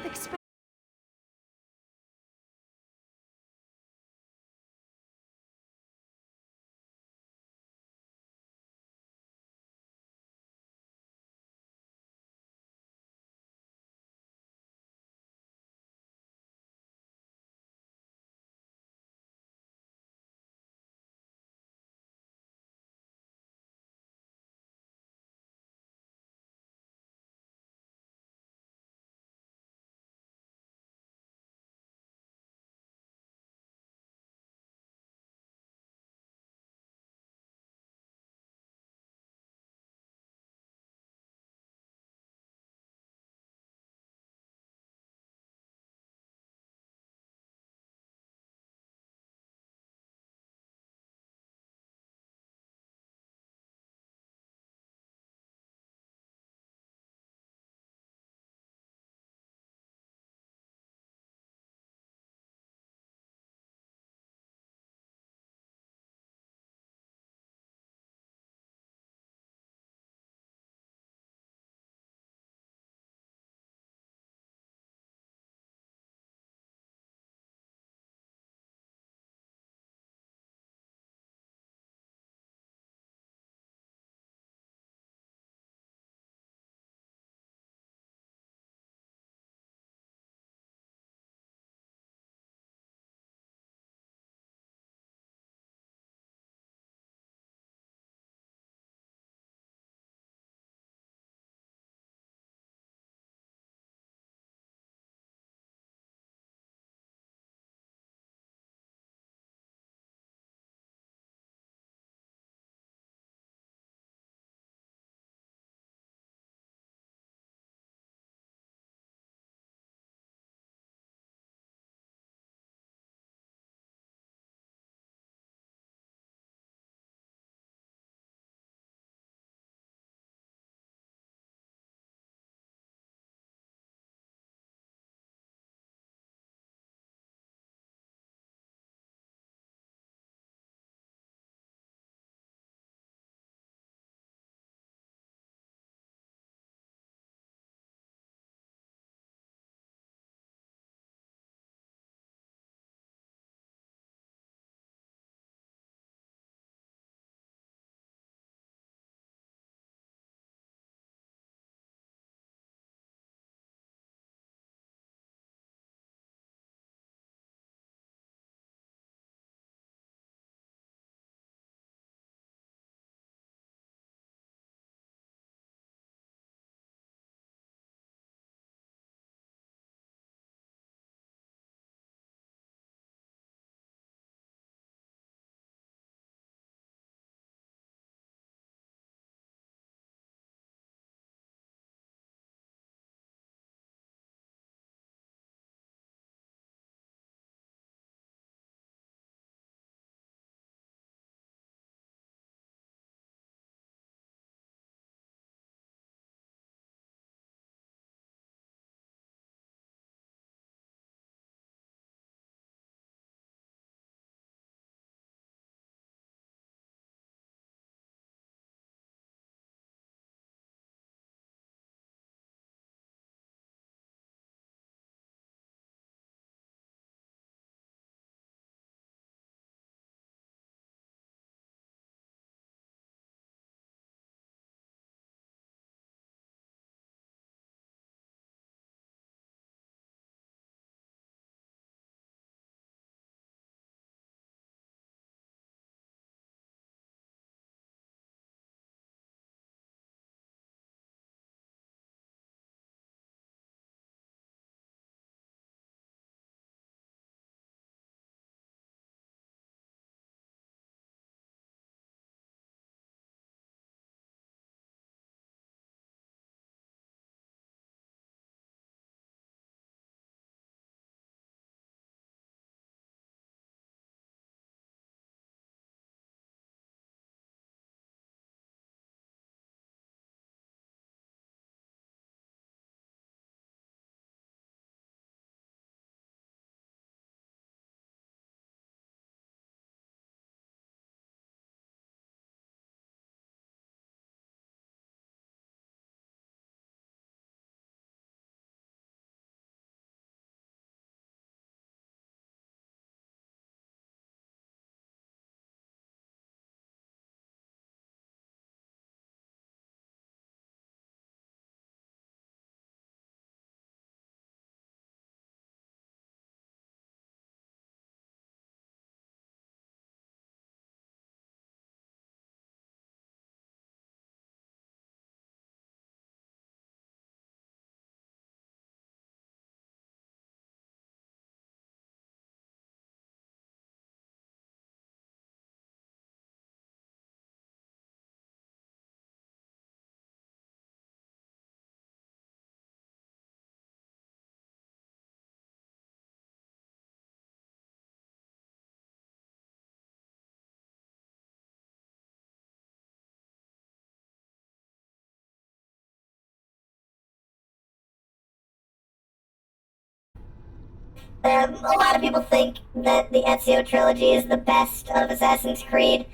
A lot of people think that the Ezio trilogy is the best of Assassin's Creed.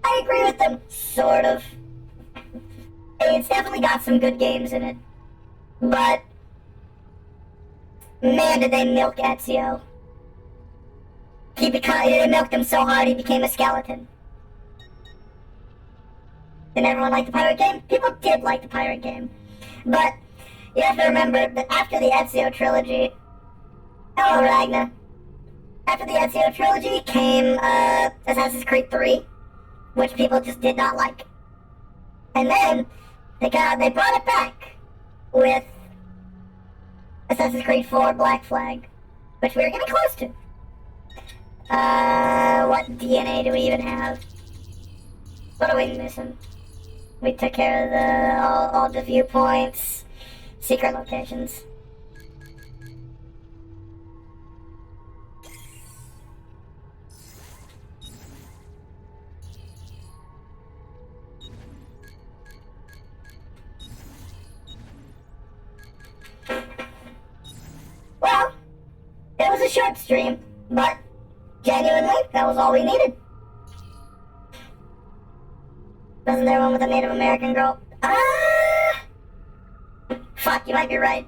I agree with them, sort of. It's definitely got some good games in it. But, man, did they milk Ezio. They milked him so hard he became a skeleton. Didn't everyone like the pirate game? People did like the pirate game. But, you have to remember that after the Ezio trilogy... Hello, Ragna. After the Ezio trilogy came Assassin's Creed 3, which people just did not like. And then they brought it back with Assassin's Creed 4 Black Flag, which we were getting close to. What DNA do we even have? What are we missing? We took care of all the viewpoints, secret locations. Well, it was a short stream, but genuinely, that was all we needed. Wasn't there one with a Native American girl? Fuck, you might be right.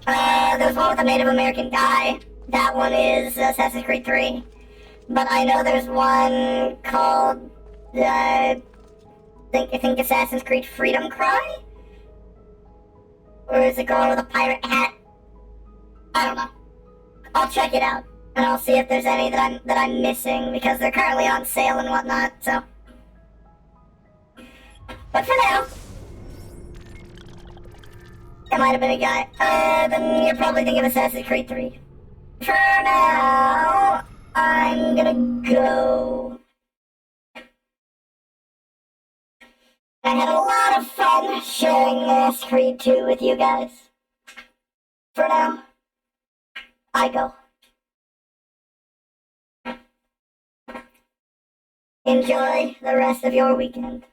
There was one with a Native American guy. That one is Assassin's Creed 3. But I know there's one called, I think Assassin's Creed Freedom Cry? Or is it girl with a pirate hat? I don't know. I'll check it out, and I'll see if there's any that I'm missing, because they're currently on sale and whatnot, so. But for now, it might have been a guy. Then you're probably thinking of Assassin's Creed 3. For now, I'm gonna go. I had a lot of fun sharing Assassin's Creed 2 with you guys. For now, I go. Enjoy the rest of your weekend.